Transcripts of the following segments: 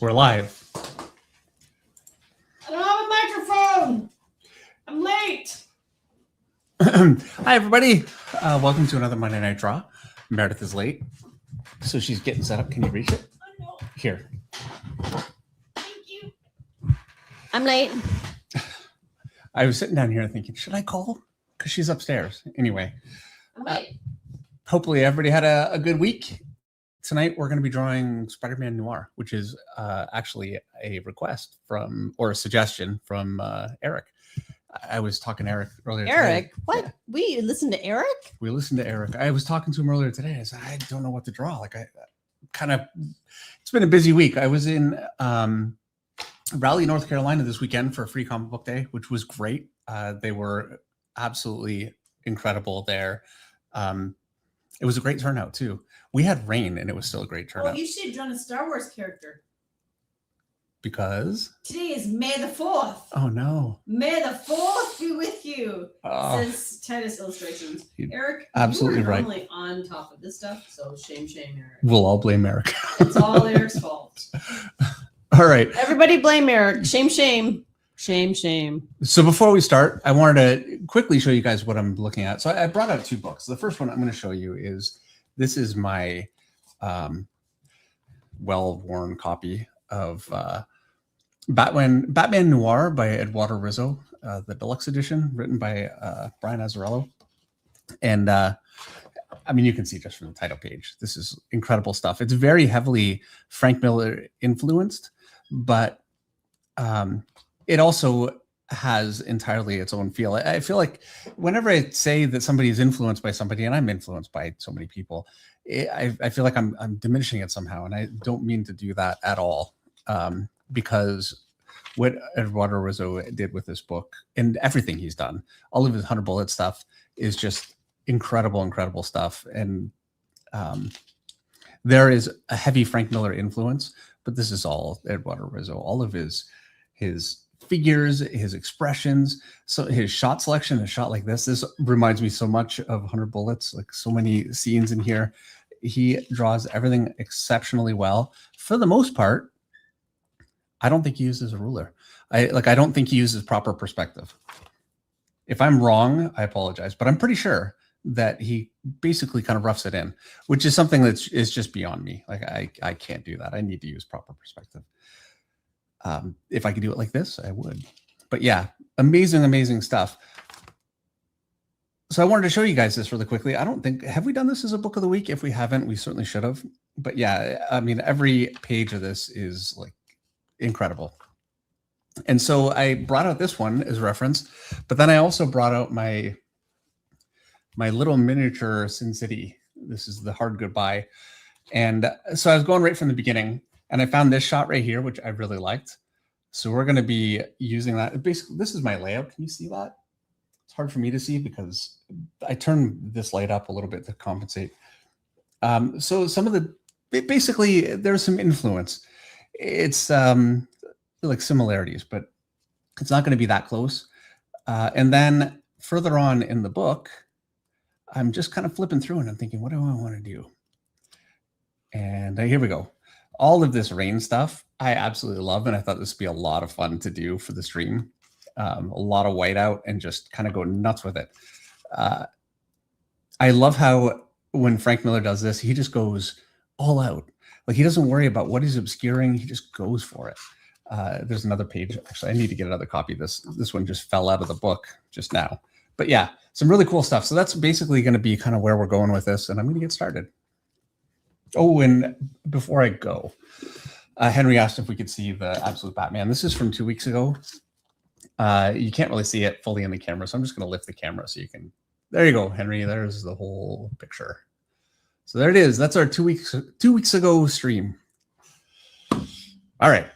We're live. I don't have a microphone. I'm late. Hi, everybody. Welcome to another Monday Night Draw. Meredith is late, so she's getting set up. Can you reach it? Oh, no. Here. Thank you. I'm late. I was sitting down here thinking, should I call? Because she's upstairs. Anyway, I'm late. hopefully everybody had a good week. Tonight, we're going to be drawing Spider-Man Noir, which is actually a request from, or a suggestion from Eric. I was talking to Eric earlier Eric? today. What? Yeah. We listened to Eric? We listened to Eric. I was talking to him earlier today. I said, I don't know what to draw. Like, it's been a busy week. I was in Raleigh, North Carolina this weekend for a free comic book day, which was great. They were absolutely incredible there. It was a great turnout, too. We had rain, and it was still a great turnout. Oh, you should have drawn a Star Wars character. Because? Today is May the 4th. Oh, no. May the 4th be with you. Oh, Says Titus Illustrations. You're Eric, absolutely you are right. normally on top of this stuff, so shame, Eric. We'll all blame Eric. It's all Eric's fault. All right. Everybody blame Eric. Shame. Shame. So before we start, I wanted to quickly show you guys what I'm looking at. So I brought out two books. The first one I'm going to show you is, this is my well-worn copy of Batman Noir by Eduardo Risso, the deluxe edition written by Brian Azzarello. And I mean, you can see just from the title page, this is incredible stuff. It's very heavily Frank Miller influenced, but it also has entirely its own feel. I feel like whenever I say that somebody is influenced by somebody, and I'm influenced by so many people, I feel like I'm diminishing it somehow, and I don't mean to do that at all. Because what Eduardo Risso did with this book and everything he's done, all of his 100 Bullet stuff is just incredible stuff. And there is a heavy Frank Miller influence, but this is all Eduardo Risso. All of his figures, his expressions, so his shot selection, a shot like this reminds me so much of 100 Bullets, like so many scenes in here. He draws everything exceptionally well. For the most part, I don't think he uses a ruler. I don't think he uses proper perspective. If I'm wrong, I apologize, but I'm pretty sure that he basically kind of roughs it in, which is something that is just beyond me. Like I can't do that. I need to use proper perspective. If I could do it like this, I would. But yeah, amazing stuff. So I wanted to show you guys this really quickly. Have we done this as a book of the week? If we haven't, we certainly should have. But yeah, I mean, every page of this is like incredible. And so I brought out this one as reference, but then I also brought out my little miniature Sin City. This is the Hard Goodbye. And so I was going right from the beginning, and I found this shot right here, which I really liked. So we're going to be using that. Basically, this is my layout. Can you see that? It's hard for me to see because I turned this light up a little bit to compensate. So some of basically there's some influence. It's like similarities, but it's not going to be that close. And then further on in the book, I'm just kind of flipping through and I'm thinking, what do I want to do? And here we go. All of this rain stuff, I absolutely love. And I thought this would be a lot of fun to do for the stream. A lot of whiteout and just kind of go nuts with it. I love how when Frank Miller does this, he just goes all out. Like he doesn't worry about what he's obscuring. He just goes for it. There's another page. Actually, I need to get another copy of this. This one just fell out of the book just now. But yeah, some really cool stuff. So that's basically going to be kind of where we're going with this. And I'm going to get started. Oh, and before I go, Henry asked if we could see the Absolute Batman. This is from 2 weeks ago. You can't really see it fully in the camera. So I'm just going to lift the camera so you can. There you go, Henry. There's the whole picture. So there it is. That's our 2 weeks ago stream. All right.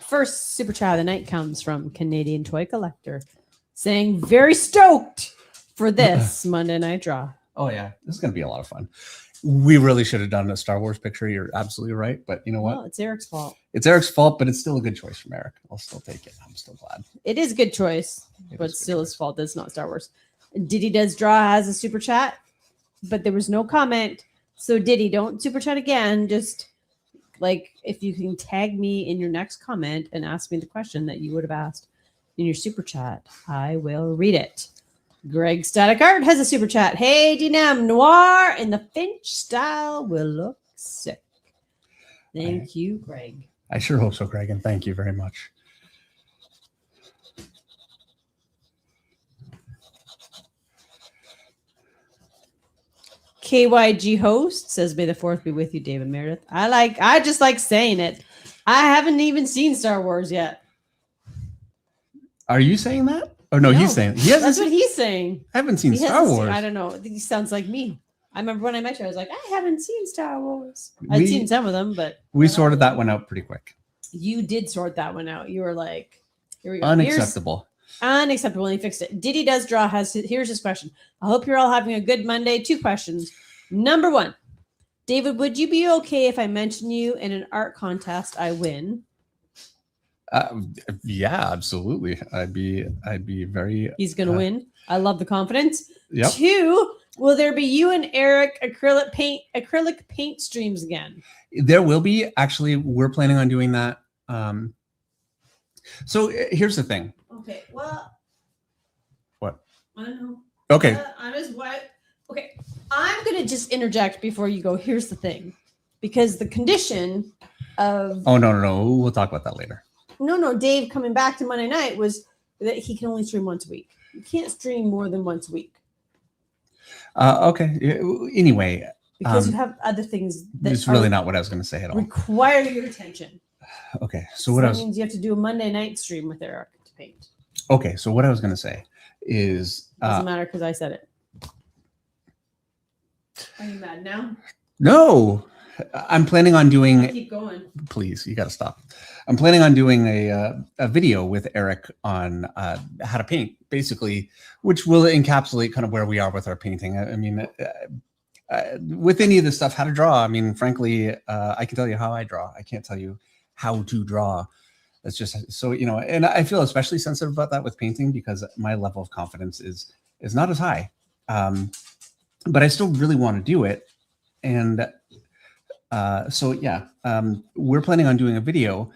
First super chat of the night comes from Canadian Toy Collector saying, very stoked for this Monday Night Draw. Oh, yeah. This is going to be a lot of fun. We really should have done a Star Wars picture. You're absolutely right. But you know what? Well, it's Eric's fault. It's Eric's fault, but it's still a good choice from Eric. I'll still take it. I'm still glad. It is a good choice, but still his fault. It's not Star Wars. Diddy Does Draw has a super chat, but there was no comment. So Diddy, don't super chat again. Just like if you can tag me in your next comment and ask me the question that you would have asked in your super chat, I will read it. Greg Static Art has a super chat. Hey, DNM, Noir in the Finch style will look sick. Thank you, Greg. I sure hope so, Greg, and thank you very much. KYG host says, "May the fourth be with you, David Meredith." I just like saying it. I haven't even seen Star Wars yet. Are you saying that? Oh no, he's saying that's what he's saying. I haven't seen Star Wars. I don't know. He sounds like me. I remember when I met you, I was like, I haven't seen Star Wars. I'd seen some of them, but we sorted that one out pretty quick. You did sort that one out. You were like, here we go. Unacceptable. Unacceptable. And he fixed it. Diddy Does Draw here's his question. I hope you're all having a good Monday. 2 questions. Number 1, David, would you be okay if I mention you in an art contest I win? Yeah, absolutely. I'd be very. He's gonna win. I love the confidence. Yep. 2, will there be you and Eric acrylic paint streams again? There will be. Actually, we're planning on doing that. So here's the thing. Okay. Well. What? I don't know. Okay. Okay. I'm gonna just interject before you go. Here's the thing, because the condition of. Oh no. We'll talk about that later. No. Dave coming back to Monday night was that he can only stream once a week. You can't stream more than once a week. Okay. Anyway. Because you have other things that it's really not what I was going to say at all. Require your attention. Okay. So what that means you have to do a Monday night stream with Eric to paint. Okay. So what I was going to say is. Doesn't matter because I said it. Are you mad now? No. I'm planning on doing. Keep going. Please, you got to stop. I'm planning on doing a video with Eric on how to paint, basically, which will encapsulate kind of where we are with our painting. I mean, with any of this stuff, how to draw. I mean, frankly, I can tell you how I draw. I can't tell you how to draw. That's just so, and I feel especially sensitive about that with painting because my level of confidence is not as high. But I still really want to do it. And so, yeah, we're planning on doing a video.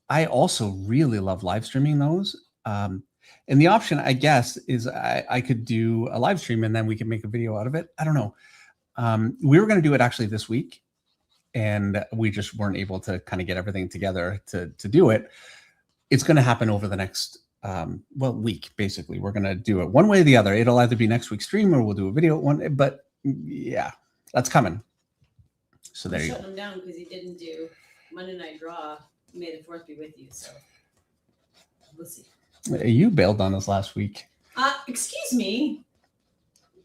I also really love live streaming those. And the option, I guess, is I could do a live stream and then we can make a video out of it. I don't know. We were going to do it actually this week, and we just weren't able to kind of get everything together to do it. It's going to happen over the next week, basically. We're going to do it one way or the other. It'll either be next week's stream or we'll do a video one. But yeah, that's coming. So there you go. Shut him down because he didn't do Monday Night Draw. May the fourth be with you. So we'll see. You bailed on us last week. Excuse me.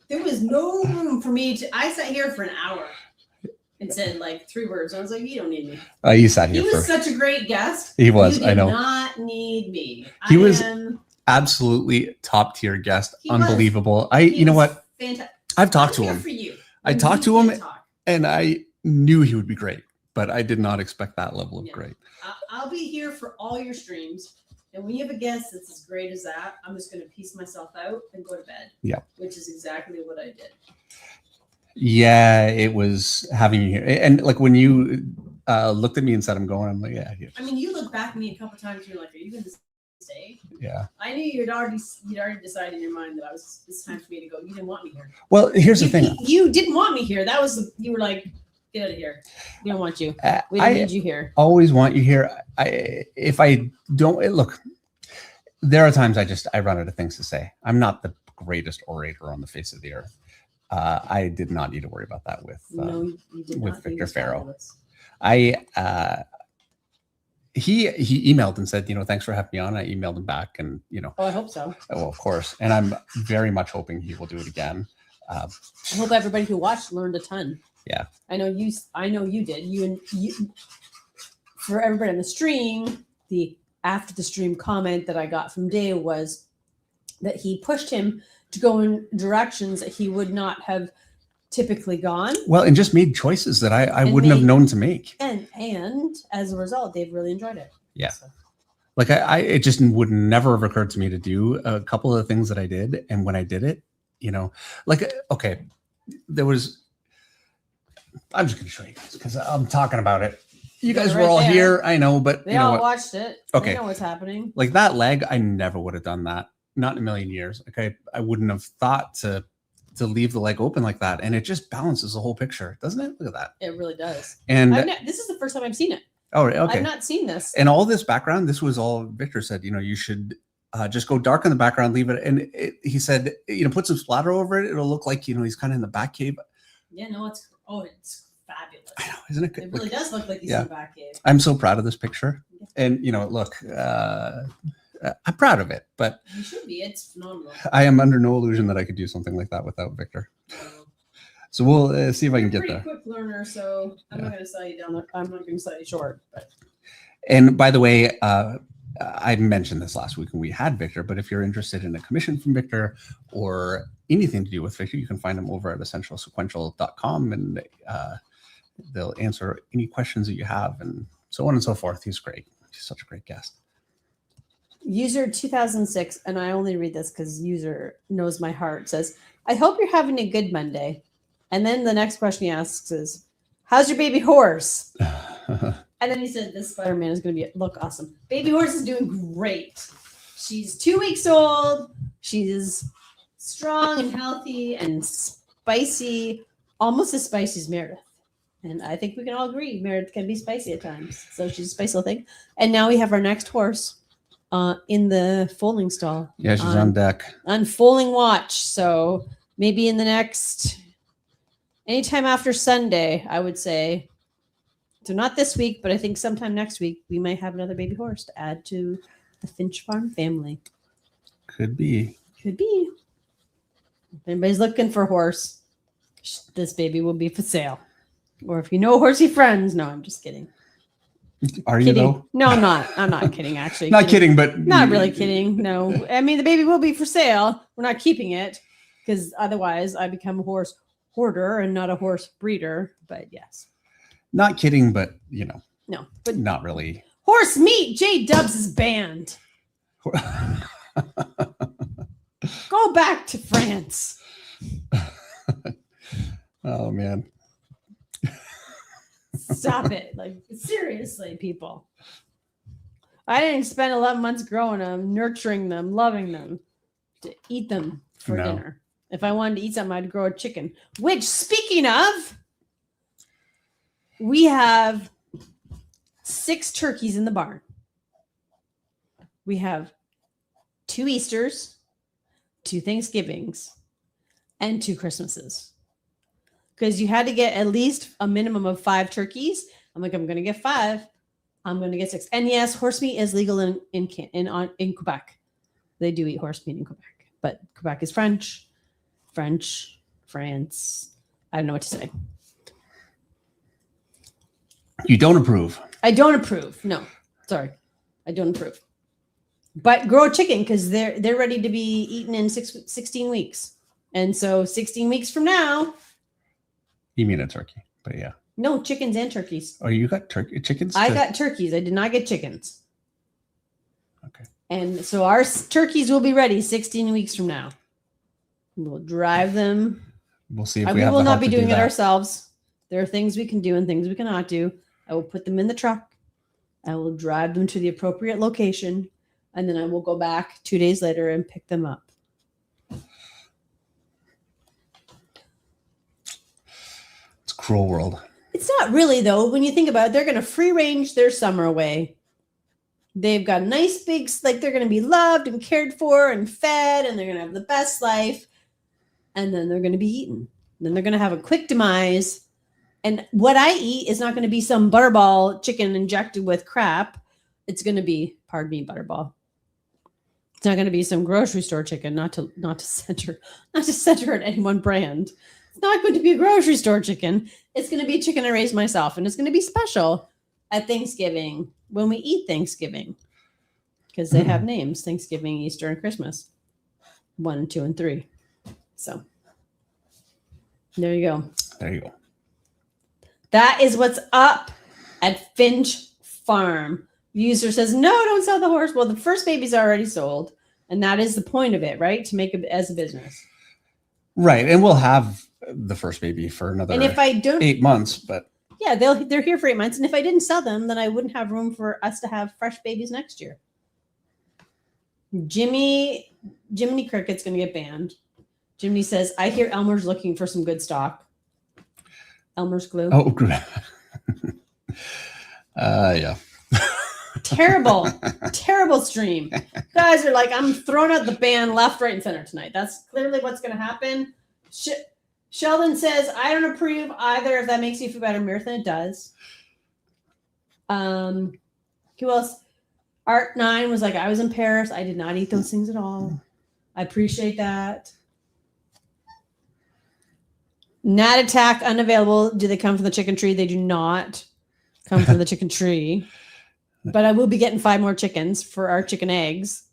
There was no room for me to. I sat here for an hour and said like 3 words. I was like, you don't need me. You sat here. He was such a great guest. He was. I know. Not need me. He was absolutely top tier guest. Unbelievable. You know what? Fantastic. I've talked to him. For you. I talked to him, and I knew he would be great, but I did not expect that level of great. I'll be here for all your streams. And when you have a guest that's as great as that, I'm just going to piece myself out and go to bed. Yeah. Which is exactly what I did. Yeah, it was having you here. And like when you looked at me and said, I'm going, I'm like, yeah. I mean, you looked back at me a couple times and you're like, are you going to stay? Yeah. I knew you'd already decided in your mind that it's time for me to go. You didn't want me here. Well, here's the thing. You didn't want me here. You were like, get out of here. We don't want you. We don't need you here. Always want you here. If I don't look, there are times I run out of things to say. I'm not the greatest orator on the face of the earth. I did not need to worry about that with Victor Farrow. He emailed and said, thanks for having me on. I emailed him back, and Oh, I hope so. Oh, of course. And I'm very much hoping he will do it again. I hope everybody who watched learned a ton. Yeah. I know you did. You for everybody on the stream, the after the stream comment that I got from Dave was that he pushed him to go in directions that he would not have typically gone. Well, and just made choices that I wouldn't have known to make. And as a result, Dave really enjoyed it. Yeah. So. Like it just would never have occurred to me to do a couple of the things that I did. And when I did it, okay, I'm just going to show you guys because I'm talking about it. You guys They're were right all there. here. I know, but They you know all what? watched it. Okay. They know what's happening. Like that leg, I never would have done that. Not in a million years. Okay. I wouldn't have thought to leave the leg open like that. And it just balances the whole picture, doesn't it? Look at that. It really does. And This is the first time I've seen it. oh, okay. I've not seen this. And all this background, this was all Victor said, you should just go dark in the background, leave it. And he said, put some splatter over it. It'll look like, he's kind of in the back cave. Yeah, no, it's fabulous. I know, isn't it good? It really does look like he's in the back cave. I'm so proud of this picture. And, look, I'm proud of it, but you should be. It's phenomenal. I am under no illusion that I could do something like that without Victor. So we'll see if I can get there. Quick learner, so I'm not going to sell you down there. I'm not going to sell you short. But. And by the way, I mentioned this last week when we had Victor, but if you're interested in a commission from Victor or anything to do with Victor, you can find him over at essentialsequential.com, and they'll answer any questions that you have and so on and so forth. He's great. He's such a great guest. User 2006, and I only read this because user knows my heart, says, I hope you're having a good Monday. And then the next question he asks is, how's your baby horse? And then he said, this Spider-Man is going to look awesome. Baby horse is doing great. She's 2 weeks old. She's strong and healthy and spicy, almost as spicy as Meredith. And I think we can all agree Meredith can be spicy at times. So she's a spicy little thing. And now we have our next horse in the foaling stall. Yeah, she's on deck. On foaling watch. So maybe in the next, anytime after Sunday, I would say. So not this week, but I think sometime next week, we might have another baby horse to add to the Finch Farm family. Could be. Could be. If anybody's looking for a horse, this baby will be for sale. Or if you know horsey friends. No, I'm just kidding. Are kidding. You though? No, I'm not. I'm not kidding, actually. Not kidding, but... Not really kidding, no. I mean, the baby will be for sale. We're not keeping it because otherwise I become a horse hoarder and not a horse breeder. But yes. Not kidding, but, No, but not really. Horse meat, J Dubs is banned. Go back to France. Oh, man. Stop it. Like, seriously, people. I didn't spend 11 months growing them, nurturing them, loving them, to eat them for dinner. If I wanted to eat something, I'd grow a chicken. Which, speaking of, we have 6 turkeys in the barn. We have 2 Easters, 2 Thanksgivings, and 2 Christmases. Because you had to get at least a minimum of 5 turkeys. I'm like, I'm going to get 5. I'm going to get 6. And yes, horse meat is legal in Quebec. They do eat horse meat in Quebec. But Quebec is French, France. I don't know what to say. You don't approve. I don't approve. No, sorry. I don't approve. But grow a chicken because they're ready to be eaten in 16 weeks. And so 16 weeks from now. You mean a turkey, but yeah. No, chickens and turkeys. Oh, you got chickens? I got turkeys. I did not get chickens. Okay. And so our turkeys will be ready 16 weeks from now. We'll drive them. We'll see if we will not be doing it ourselves. There are things we can do and things we cannot do. I will put them in the truck. I will drive them to the appropriate location. And then I will go back 2 days later and pick them up. It's a cruel world. It's not really, though. When you think about it, they're going to free range their summer away. They've got nice big, like they're going to be loved and cared for and fed, and they're going to have the best life. And then they're going to be eaten. Then they're going to have a quick demise. And what I eat is not going to be some butterball chicken injected with crap. It's going to be, pardon me, butterball. It's not going to be some grocery store chicken, not to center at any one brand. It's not going to be a grocery store chicken. It's going to be a chicken I raised myself, and it's going to be special at Thanksgiving when we eat Thanksgiving because they have names: Thanksgiving, Easter, and Christmas. 1, 2, and 3. So there you go. There you go. That is what's up at Finch Farm. User says, no, don't sell the horse. Well, the first baby's already sold. And that is the point of it, right? To make it as a business. Right. And we'll have the first baby for another 8 months. But Yeah, they're here for 8 months, and if I didn't sell them, then I wouldn't have room for us to have fresh babies next year. Jiminy Cricket's gonna get banned. Jiminy says, "I hear Elmer's looking for some good stock." Elmer's glue. Oh, good. Yeah. Terrible stream. Guys are like, I'm throwing out the ban left, right, and center tonight. That's clearly what's going to happen. Sheldon says, I don't approve either. If that makes you feel better, Marathon, it does. Who else? Art9 was like, I was in Paris. I did not eat those things at all. I appreciate that. Gnat attack unavailable. Do they come from the chicken tree? They do not come from the chicken tree. But I will be getting 5 more chickens for our chicken eggs.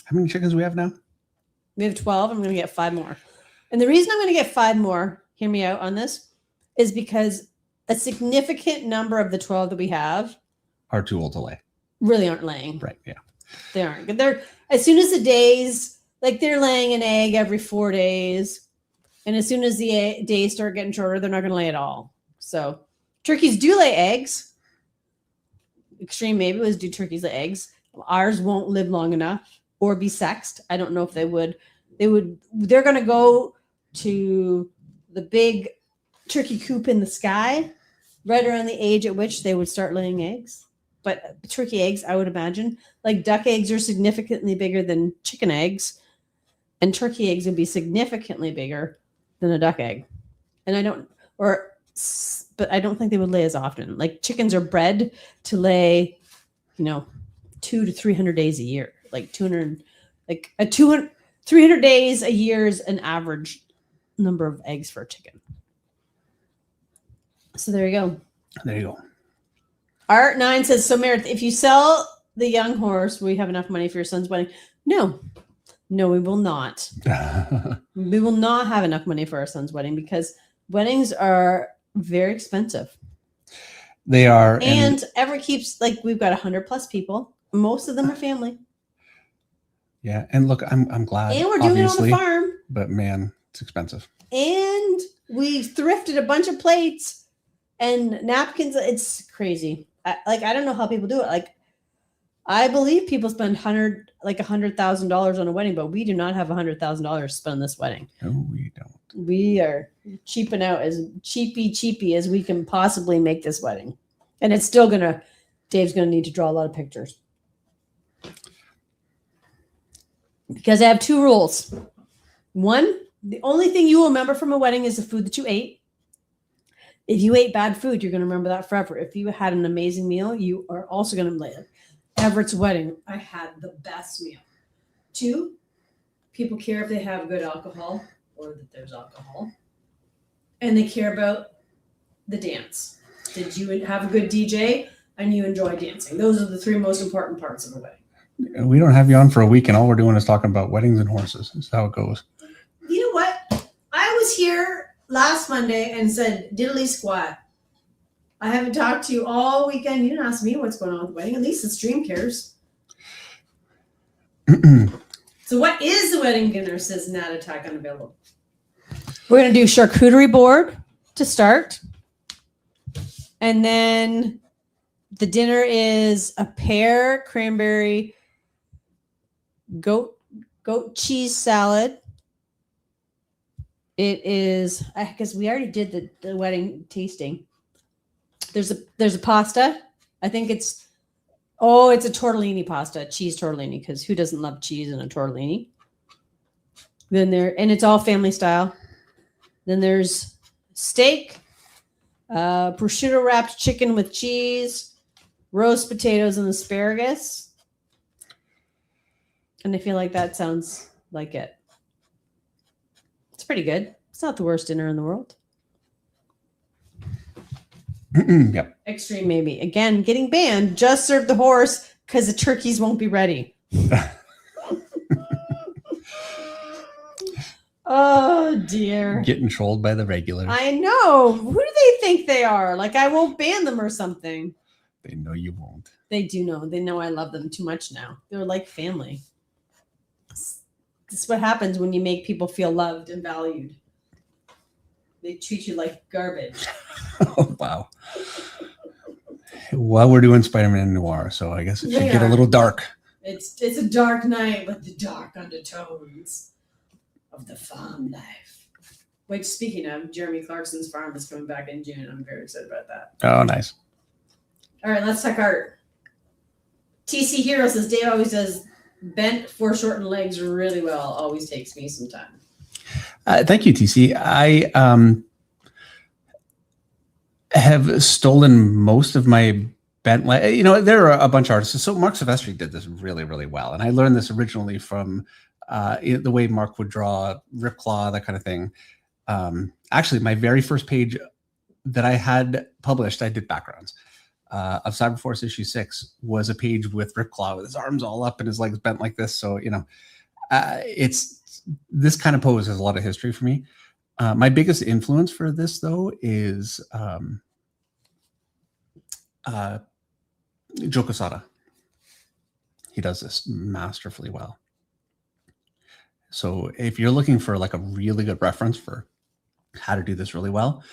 How many chickens do we have now? We have 12. I'm going to get 5 more. And the reason I'm going to get 5 more, hear me out on this, is because a significant number of the 12 that we have are too old to lay. Really aren't laying. Right. Yeah. They aren't. They're as soon as the days, like they're laying an egg every 4 days. And as soon as the days start getting shorter, they're not going to lay at all. So turkeys do lay eggs. Extreme maybe was do turkeys lay eggs. Ours won't live long enough or be sexed. I don't know if they would. They're going to go to the big turkey coop in the sky right around the age at which they would start laying eggs. But turkey eggs, I would imagine, like duck eggs are significantly bigger than chicken eggs, and turkey eggs would be significantly bigger than a duck egg. And I don't think they would lay as often. Like chickens are bred to lay, 200 to 300 days a year. Like 300 days a year is an average number of eggs for a chicken. So there you go. There you go. Art9 says, so Meredith, if you sell the young horse, will you have enough money for your son's wedding? No, we will not. We will not have enough money for our son's wedding because weddings are very expensive. They are. And Everett keeps, like, we've got 100 plus people. Most of them are family. Yeah. And look, I'm glad. And we're doing it on the farm. But man, it's expensive. And we thrifted a bunch of plates and napkins. It's crazy. I don't know how people do it. Like, I believe people spend $100,000 on a wedding, but we do not have $100,000 to spend on this wedding. No, we don't. We are cheaping out as cheapy as we can possibly make this wedding. And it's still Dave's going to need to draw a lot of pictures. Because I have 2 rules. One, the only thing you will remember from a wedding is the food that you ate. If you ate bad food, you're going to remember that forever. If you had an amazing meal, you are also going to live. Everett's wedding, I had the best meal. 2, people care if they have good alcohol or that there's alcohol. And they care about the dance. Did you have a good DJ and you enjoy dancing? Those are the 3 most important parts of a wedding. We don't have you on for a week and all we're doing is talking about weddings and horses. That's how it goes. You know what? I was here last Monday and said diddly squat. I haven't talked to you all weekend. You didn't ask me what's going on with the wedding. At least the stream cares. So what is the wedding dinner, says Nat Attack unavailable. We're going to do charcuterie board to start. And then the dinner is a pear, cranberry, goat cheese salad. It is, because we already did the wedding tasting. There's a pasta. I think it's a tortellini pasta, cheese tortellini, because who doesn't love cheese in a tortellini? And it's all family style. Then there's steak, prosciutto wrapped chicken with cheese, roast potatoes and asparagus. And I feel like that sounds like it. It's pretty good. It's not the worst dinner in the world. Yep. Extreme maybe. Again, getting banned. Just serve the horse because the turkeys won't be ready. Oh dear. Getting trolled by the regulars. I know. Who do they think they are? Like I won't ban them or something. They know you won't. They do know. They know I love them too much now. They're like family. This is what happens when you make people feel loved and valued. They treat you like garbage. Oh, wow. Well, we're doing Spider-Man Noir, so I guess it should get a little dark. It's a dark night with the dark undertones of the farm life. Which, speaking of, Jeremy Clarkson's farm is coming back in June. I'm very excited about that. Oh, nice. All right, let's talk art. TC Hero says Dave always does bent foreshortened legs really well. Always takes me some time. Thank you, TC. I have stolen most of my bent leg. There are a bunch of artists. So Mark Silvestri did this really, really well. And I learned this originally from the way Mark would draw Rip Claw, that kind of thing. Actually, my very first page that I had published, I did backgrounds of Cyberforce issue 6 was a page with Rip Claw with his arms all up and his legs bent like this. So, it's this kind of pose has a lot of history for me. My biggest influence for this, though, is Joe Quesada. He does this masterfully well. So if you're looking for like a really good reference for how to do this really well,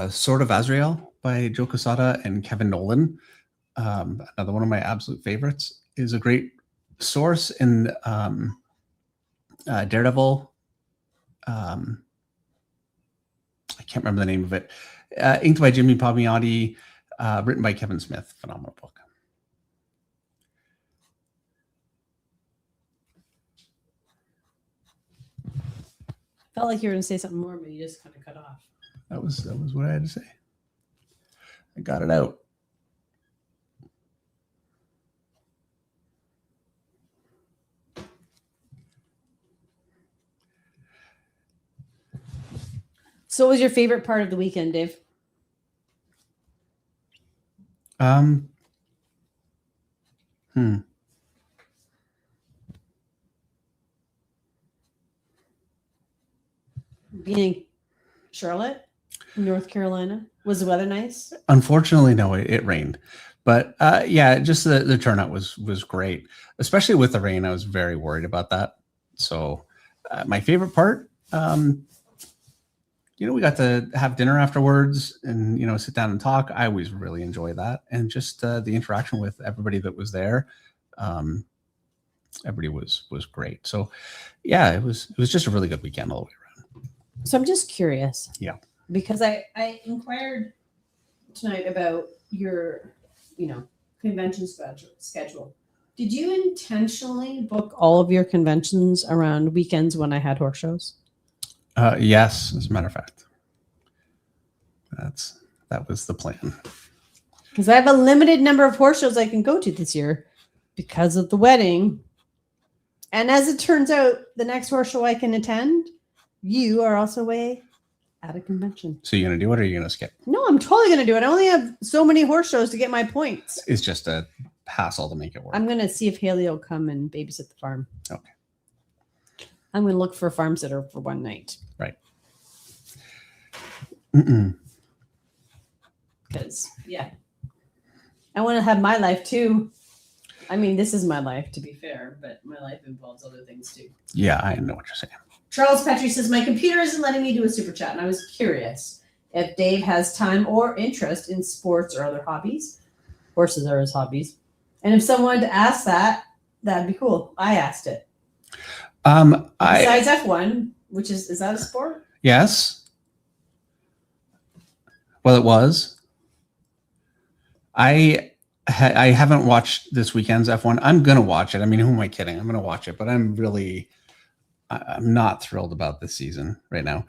Sword of Azrael by Joe Quesada and Kevin Nolan, another one of my absolute favorites, is a great source. In Daredevil, I can't remember the name of it, inked by Jimmy Palmiotti, written by Kevin Smith. Phenomenal book. Felt like you were going to say something more, but you just kind of cut off. That was what I had to say. I got it out. So what was your favorite part of the weekend, Dave? Being in Charlotte, North Carolina. Was the weather nice? Unfortunately, no, it rained. But yeah, just the turnout was great. Especially with the rain, I was very worried about that. So my favorite part, we got to have dinner afterwards and, sit down and talk. I always really enjoy that. And just the interaction with everybody that was there. Everybody was great. So yeah, it was just a really good weekend all the way around. So I'm just curious. Yeah. Because I inquired tonight about your, convention schedule. Did you intentionally book all of your conventions around weekends when I had horse shows? Yes, as a matter of fact. That was the plan. Because I have a limited number of horse shows I can go to this year because of the wedding. And as it turns out, the next horse show I can attend, you are also away at a convention. So you're going to do it or are you going to skip? No, I'm totally going to do it. I only have so many horse shows to get my points. It's just a hassle to make it work. I'm going to see if Haley will come and babysit the farm. Okay. I'm going to look for a farm sitter for one night. Right. Because, yeah. I want to have my life too. I mean, this is my life, to be fair, but my life involves other things too. Yeah, I know what you're saying. Charles Petrie says, my computer isn't letting me do a super chat, and I was curious if Dave has time or interest in sports or other hobbies. Horses are his hobbies. And if someone wanted to ask that, that'd be cool. I asked it. Besides F1, which is that a sport? Yes. Well, it was. I haven't watched this weekend's F1. I'm going to watch it. I mean, who am I kidding? I'm going to watch it, but I'm not thrilled about this season right now.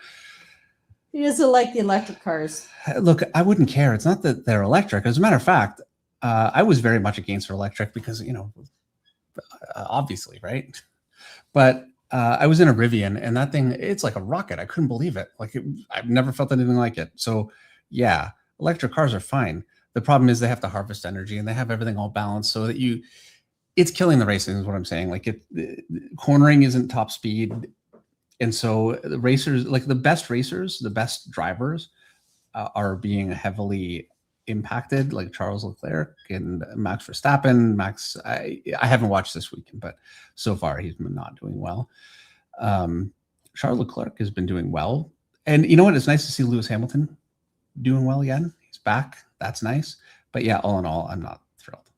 He doesn't like the electric cars. Look, I wouldn't care. It's not that they're electric. As a matter of fact, I was very much against electric because, obviously, right? But I was in a Rivian and that thing, it's like a rocket. I couldn't believe it. I've never felt anything like it. So yeah, electric cars are fine. The problem is they have to harvest energy and they have everything all balanced so that it's killing the racing is what I'm saying. Cornering isn't top speed. And so the racers, the best racers, the best drivers are being heavily impacted, like Charles Leclerc and Max Verstappen. I haven't watched this weekend, but so far he's been not doing well. Charles Leclerc has been doing well. And you know what? It's nice to see Lewis Hamilton doing well again. He's back. That's nice. But yeah, all in all, I'm not thrilled.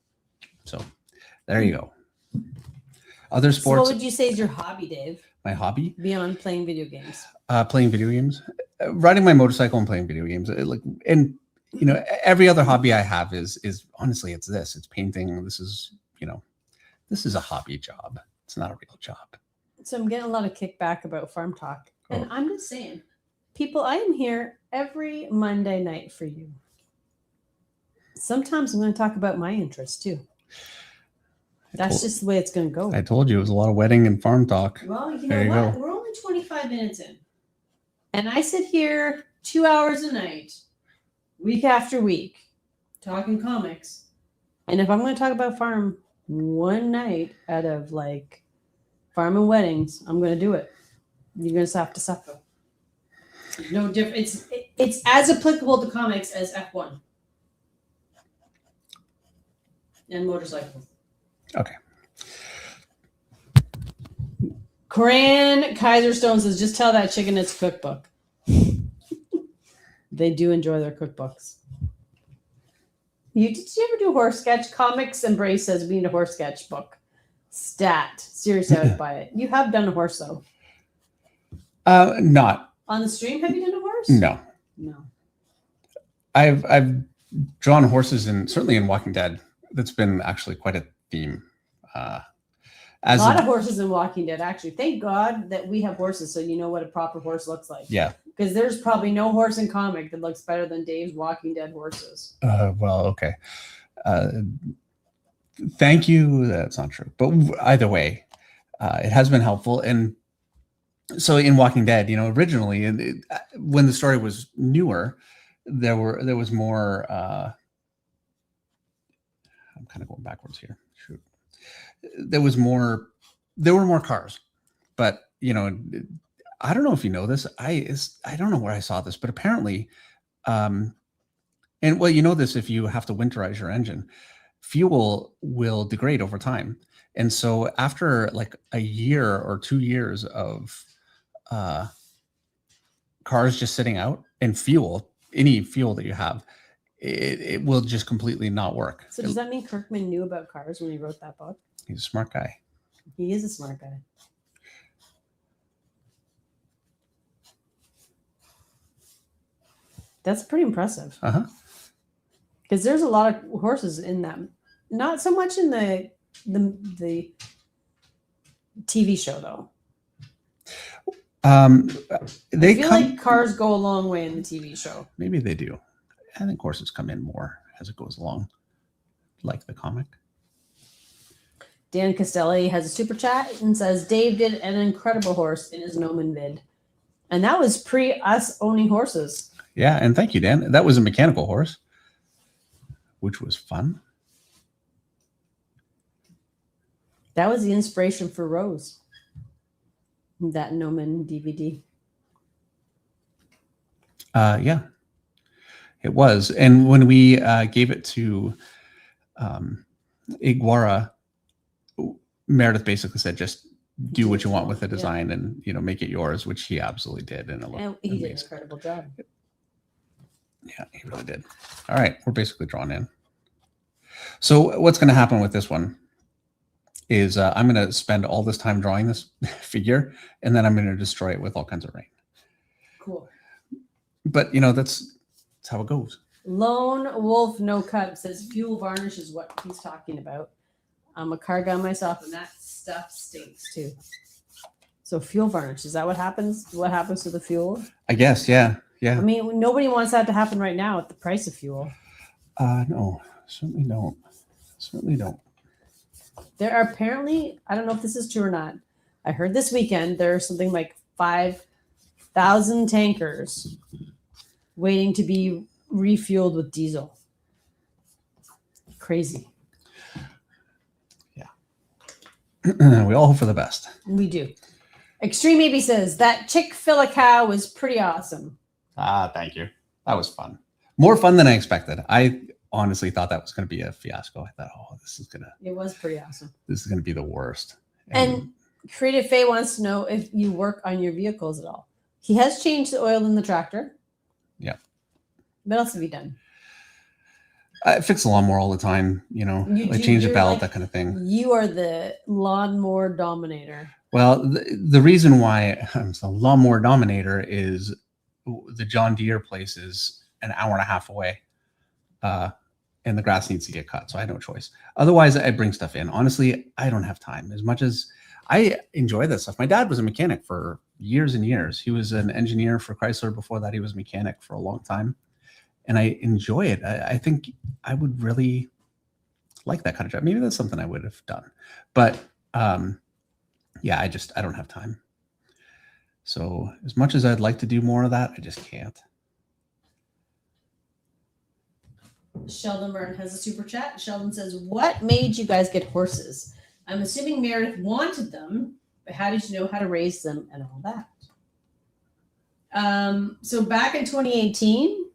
So there you go. Other So sports. what would you say is your hobby, Dave? My hobby? Beyond playing video games. Playing video games, riding my motorcycle and playing video games. Like, and you know, every other hobby I have is honestly, it's this. It's painting. This is, you know, this is a hobby job. It's not a real job. So I'm getting a lot of kickback about farm talk, and I'm just saying, people, I am here every Monday night for you. Sometimes I'm going to talk about my interests too. That's just the way it's going to go. I told you it was a lot of wedding and farm talk. Well, you know what? We're only 25 minutes in. And I sit here 2 hours a night, week after week, talking comics. And if I'm going to talk about farm one night out of like farm and weddings, I'm going to do it. You're going to have to suffer. No different. It's as applicable to comics as F1 and motorcycles. Okay. Coran Kaiser Stone says, just tell that chicken it's a cookbook. They do enjoy their cookbooks. Did you ever do horse sketch? Comics Embrace says we need a horse sketch book. Stat. Seriously, I would buy it. You have done a horse though. Not. On the stream, have you done a horse? No. No. I've drawn horses certainly in Walking Dead. That's been actually quite a theme. A lot of horses in Walking Dead, actually. Thank God that we have horses, so you know what a proper horse looks like. Yeah. Because there's probably no horse in comic that looks better than Dave's Walking Dead horses. Well, okay. Thank you. That's not true. But either way, it has been helpful. And so in Walking Dead, you know, originally, when the story was newer, there was more. I'm kind of going backwards here. Shoot. There were more cars, but you know, I don't know if you know this. I don't know where I saw this, but apparently, and well, you know this if you have to winterize your engine, fuel will degrade over time, and so after like a year or 2 years of cars just sitting out and any fuel that you have, it will just completely not work. So does that mean Kirkman knew about cars when he wrote that book? He's a smart guy. He is a smart guy. That's pretty impressive. Uh-huh. Because there's a lot of horses in that. Not so much in the TV show though. I feel like cars go a long way in the TV show. Maybe they do. I think horses come in more as it goes along, like the comic. Dan Castelli has a super chat and says, Dave did an incredible horse in his Noman vid. And that was pre us owning horses. Yeah, and thank you, Dan. That was a mechanical horse, which was fun. That was the inspiration for Rose. That Noman DVD. Yeah, it was. And when we gave it to Iguara, Meredith basically said, just do what you want with the design and, you know, make it yours, which he absolutely did. And he did an incredible job. Yeah, he really did. All right, we're basically drawn in. So what's going to happen with this one is I'm going to spend all this time drawing this figure, and then I'm going to destroy it with all kinds of rain. Cool. But, you know, that's how it goes. Lone Wolf No Cut says fuel varnish is what he's talking about. I'm a car guy myself, and that stuff stinks too. So fuel varnish, is that what happens? What happens to the fuel? I guess, yeah. Yeah. I mean, nobody wants that to happen right now at the price of fuel. No, certainly don't. Certainly don't. There are apparently, I don't know if this is true or not. I heard this weekend there's something like 5,000 tankers waiting to be refueled with diesel. Crazy. Yeah. We all hope for the best. We do. Extreme AB says that Chick-fil-A cow was pretty awesome. Thank you. That was fun. More fun than I expected. I honestly thought that was going to be a fiasco. I thought, it was pretty awesome. This is going to be the worst. And Creative Faye wants to know if you work on your vehicles at all. He has changed the oil in the tractor. Yeah. What else have you done? I fix the lawnmower all the time, like change the belt, that kind of thing. You are the lawnmower dominator. Well, the reason why I'm the lawnmower dominator is the John Deere place is an hour and a half away. And the grass needs to get cut, so I had no choice. Otherwise, I bring stuff in. Honestly, I don't have time. As much as I enjoy this stuff. My dad was a mechanic for years and years. He was an engineer for Chrysler. Before that, he was a mechanic for a long time. And I enjoy it. I think I would really like that kind of job. Maybe that's something I would have done. But yeah, I don't have time. So as much as I'd like to do more of that, I just can't. Sheldon Byrne has a super chat. Sheldon says, what made you guys get horses? I'm assuming Meredith wanted them, but how did you know how to raise them and all that? So back in 2018,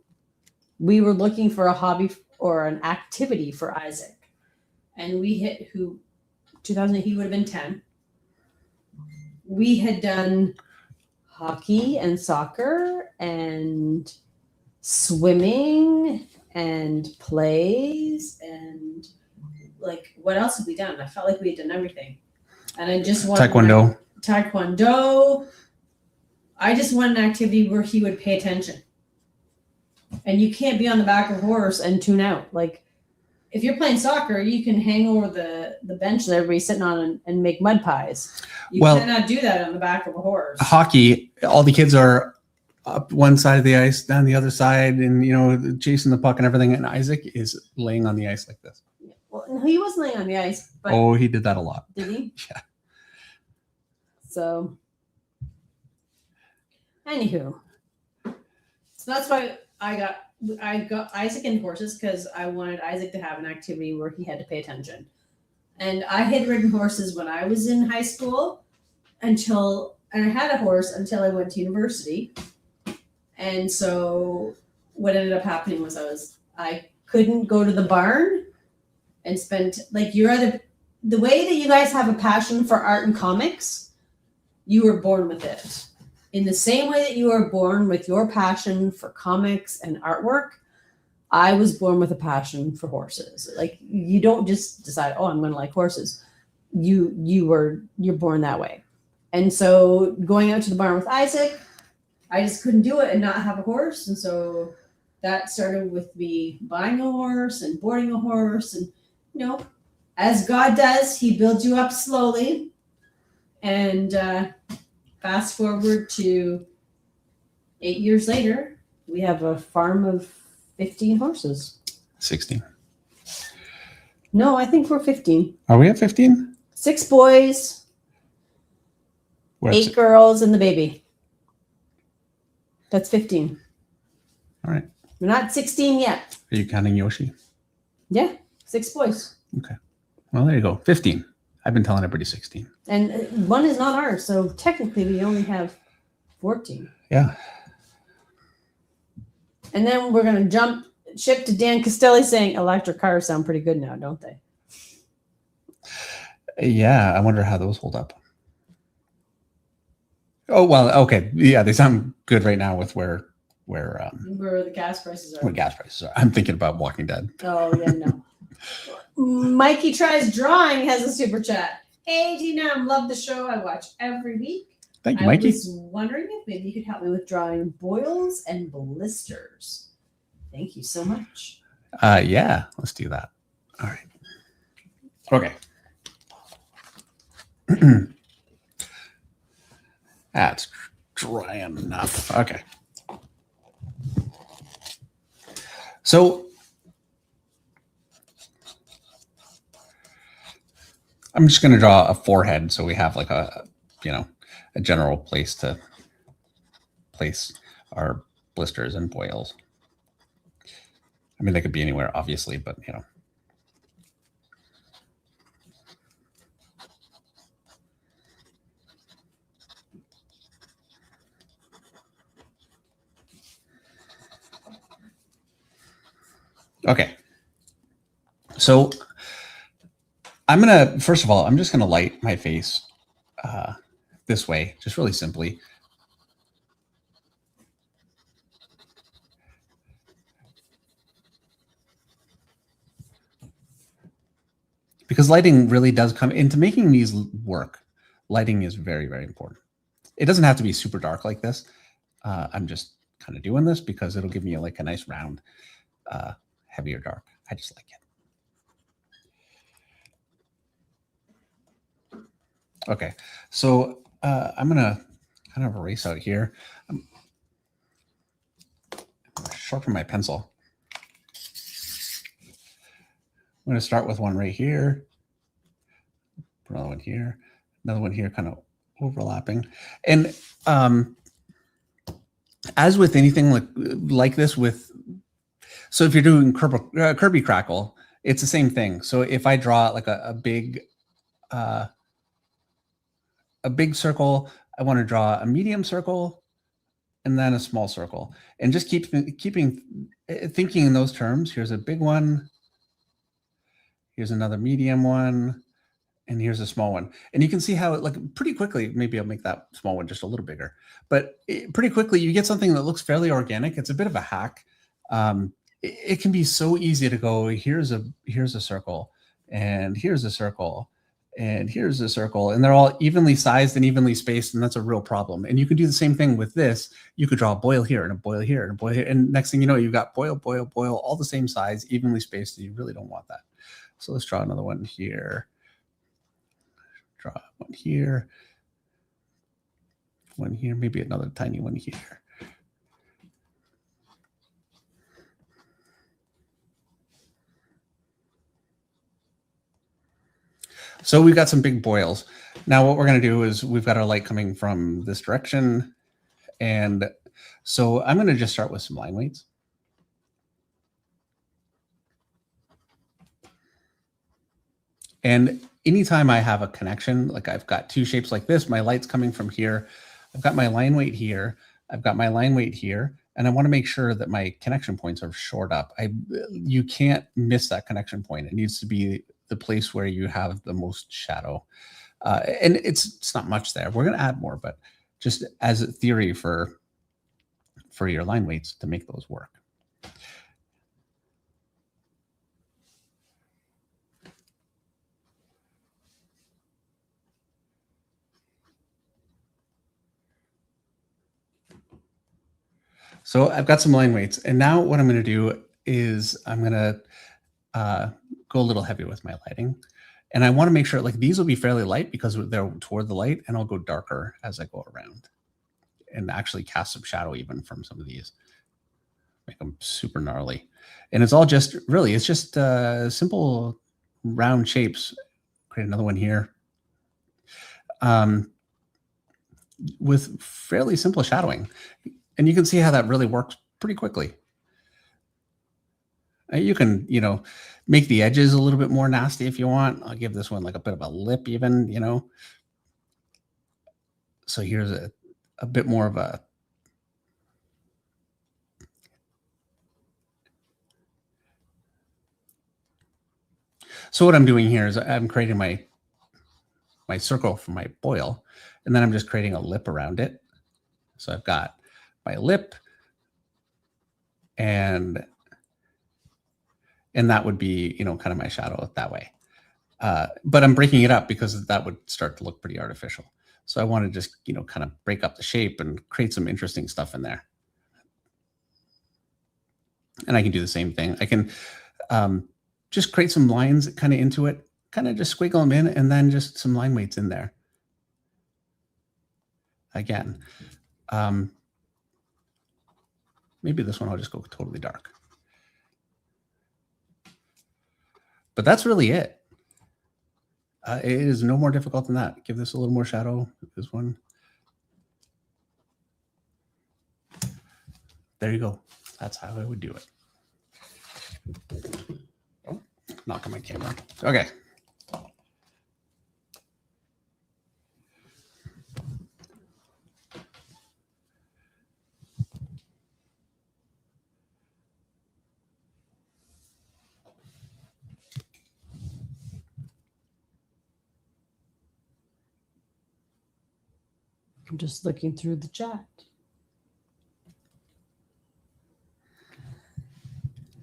we were looking for a hobby or an activity for Isaac. And we hit 2008, he would have been 10. We had done hockey and soccer and swimming and plays and like what else have we done? I felt like we had done everything. And I just wanted Taekwondo. I just want an activity where he would pay attention. And you can't be on the back of a horse and tune out. Like if you're playing soccer, you can hang over the bench that everybody's sitting on and make mud pies. You cannot do that on the back of a horse. Hockey, all the kids are up one side of the ice, down the other side, and chasing the puck and everything. And Isaac is laying on the ice like this. Well, no, he wasn't laying on the ice. But he did that a lot. Did he? Yeah. So, anywho, so that's why I got Isaac in horses, because I wanted Isaac to have an activity where he had to pay attention. And I had ridden horses when I was in high school and I had a horse until I went to university. And so what ended up happening was I couldn't go to the barn and spend like the way that you guys have a passion for art and comics, you were born with it. In the same way that you were born with your passion for comics and artwork, I was born with a passion for horses. Like you don't just decide, oh, I'm going to like horses. You're born that way. And so going out to the barn with Isaac, I just couldn't do it and not have a horse. And so that started with me buying a horse and boarding a horse. And, as God does, he builds you up slowly. And fast forward to 8 years later, we have a farm of 15 horses. 16. No, I think we're 15. Are we at 15? 6 boys, 8 girls, and the baby. That's 15. All right. We're not 16 yet. Are you counting Yoshi? Yeah, 6 boys. Okay. Well, there you go. 15. I've been telling everybody 16. And one is not ours, so technically we only have 14. Yeah. And then we're going to ship to Dan Castelli saying electric cars sound pretty good now, don't they? Yeah, I wonder how those hold up. Oh, well, okay. Yeah, they sound good right now with where the gas prices are. Where gas prices are. I'm thinking about Walking Dead. Oh, yeah, no. Mikey Tries Drawing has a super chat. Hey, Dinam, love the show. I watch every week. Thank you, Mikey. I was wondering if maybe you could help me with drawing boils and blisters. Thank you so much. Yeah, let's do that. All right. Okay. That's dry enough. Okay. So I'm just going to draw a forehead so we have like a general place to place our blisters and boils. I mean, they could be anywhere, obviously, but Okay. So first of all, I'm just going to light my face this way, just really simply. because lighting really does come into making these work. Lighting is very, very important. It doesn't have to be super dark like this. I'm just kind of doing this because it'll give me like a nice round, heavier dark. I just like it. Okay, so I'm gonna kind of erase out here. I'm gonna sharpen my pencil. I'm gonna start with one right here. Put another one here, another one here, kind of overlapping. And as with anything like this, so if you're doing Kirby Crackle, it's the same thing. So if I draw like a big circle, I want to draw a medium circle and then a small circle, and just keeping thinking in those terms. Here's a big one. Here's another medium one. And here's a small one. And you can see how like pretty quickly, maybe I'll make that small one just a little bigger, but pretty quickly you get something that looks fairly organic. It's a bit of a hack. It can be so easy to go, here's a circle, and here's a circle, and here's a circle, and they're all evenly sized and evenly spaced, and that's a real problem. And you can do the same thing with this. You could draw a boil here and a boil here and a boil here, and next thing you know, you've got boil, boil, boil, all the same size, evenly spaced, and you really don't want that. So let's draw another one here. Draw one here, maybe another tiny one here. So we've got some big boils. Now what we're going to do is we've got our light coming from this direction. And so I'm going to just start with some line weights. And anytime I have a connection, like I've got two shapes like this, my light's coming from here. I've got my line weight here. I've got my line weight here. And I want to make sure that my connection points are shored up. You can't miss that connection point. It needs to be the place where you have the most shadow. And it's not much there. We're going to add more, but just as a theory for your line weights to make those work. So I've got some line weights, and now what I'm going to do is I'm going to go a little heavy with my lighting. And I want to make sure like these will be fairly light because they're toward the light, and I'll go darker as I go around and actually cast some shadow even from some of these, make them super gnarly. And it's all just really, it's just simple round shapes. Create another one here with fairly simple shadowing. And you can see how that really works pretty quickly. You can, make the edges a little bit more nasty if you want. I'll give this one like a bit of a lip even, So here's a bit more of a, so what I'm doing here is I'm creating my circle for my boil, and then I'm just creating a lip around it. So I've got my lip, and that would be, kind of my shadow that way. But I'm breaking it up because that would start to look pretty artificial. So I want to just, kind of break up the shape and create some interesting stuff in there. And I can do the same thing. I can just create some lines kind of into it, kind of just squiggle them in, and then just some line weights in there. Again, maybe this one I'll just go totally dark. But that's really it. It is no more difficult than that. Give this a little more shadow. This one. There you go. That's how I would do it. Oh, knock on my camera. Okay. I'm just looking through the chat.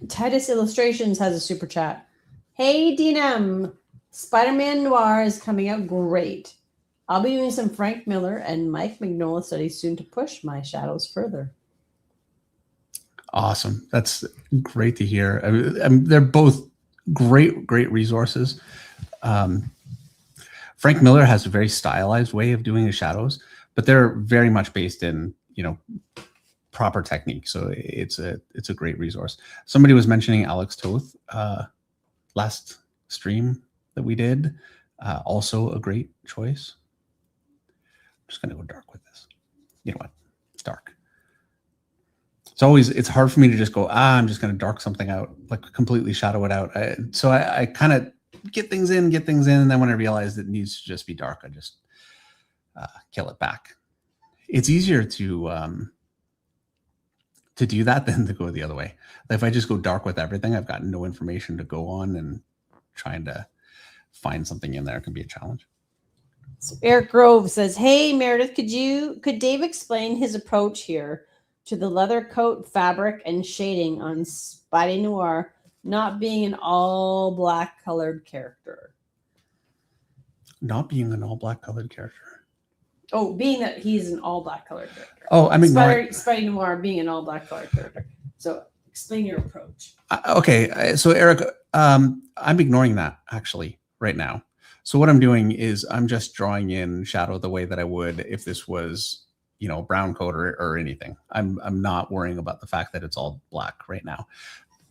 Titus Illustrations has a super chat. Hey, DNM. Spider-Man Noir is coming out great. I'll be doing some Frank Miller and Mike Mignola studies soon to push my shadows further. Awesome. That's great to hear. They're both great resources. Frank Miller has a very stylized way of doing his shadows, but they're very much based in, proper technique. So it's a great resource. Somebody was mentioning Alex Toth last stream that we did. Also a great choice. I'm just going to go dark with this. You know what? It's dark. It's hard for me to just go, I'm just going to dark something out, like completely shadow it out. So I kind of get things in. And then when I realize it needs to just be dark, I just kill it back. It's easier to do that than to go the other way. If I just go dark with everything, I've got no information to go on, and trying to find something in there can be a challenge. So Eric Grove says, hey, Meredith, could Dave explain his approach here to the leather coat fabric and shading on Spidey Noir not being an all black colored character? Not being an all black colored character. Oh, being that he's an all black colored character. Oh, I mean, Spidey Noir being an all black colored character. So explain your approach. Okay. So Eric, I'm ignoring that actually right now. So what I'm doing is I'm just drawing in shadow the way that I would if this was, brown coat or anything. I'm not worrying about the fact that it's all black right now.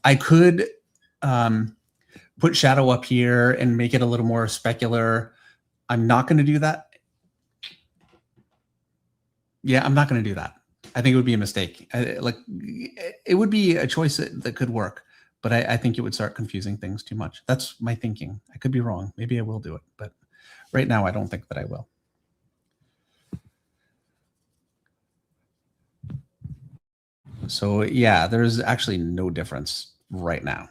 I could put shadow up here and make it a little more specular. I'm not going to do that. Yeah, I'm not going to do that. I think it would be a mistake. It would be a choice that could work, but I think it would start confusing things too much. That's my thinking. I could be wrong. Maybe I will do it, but right now I don't think that I will. So yeah, there's actually no difference right now.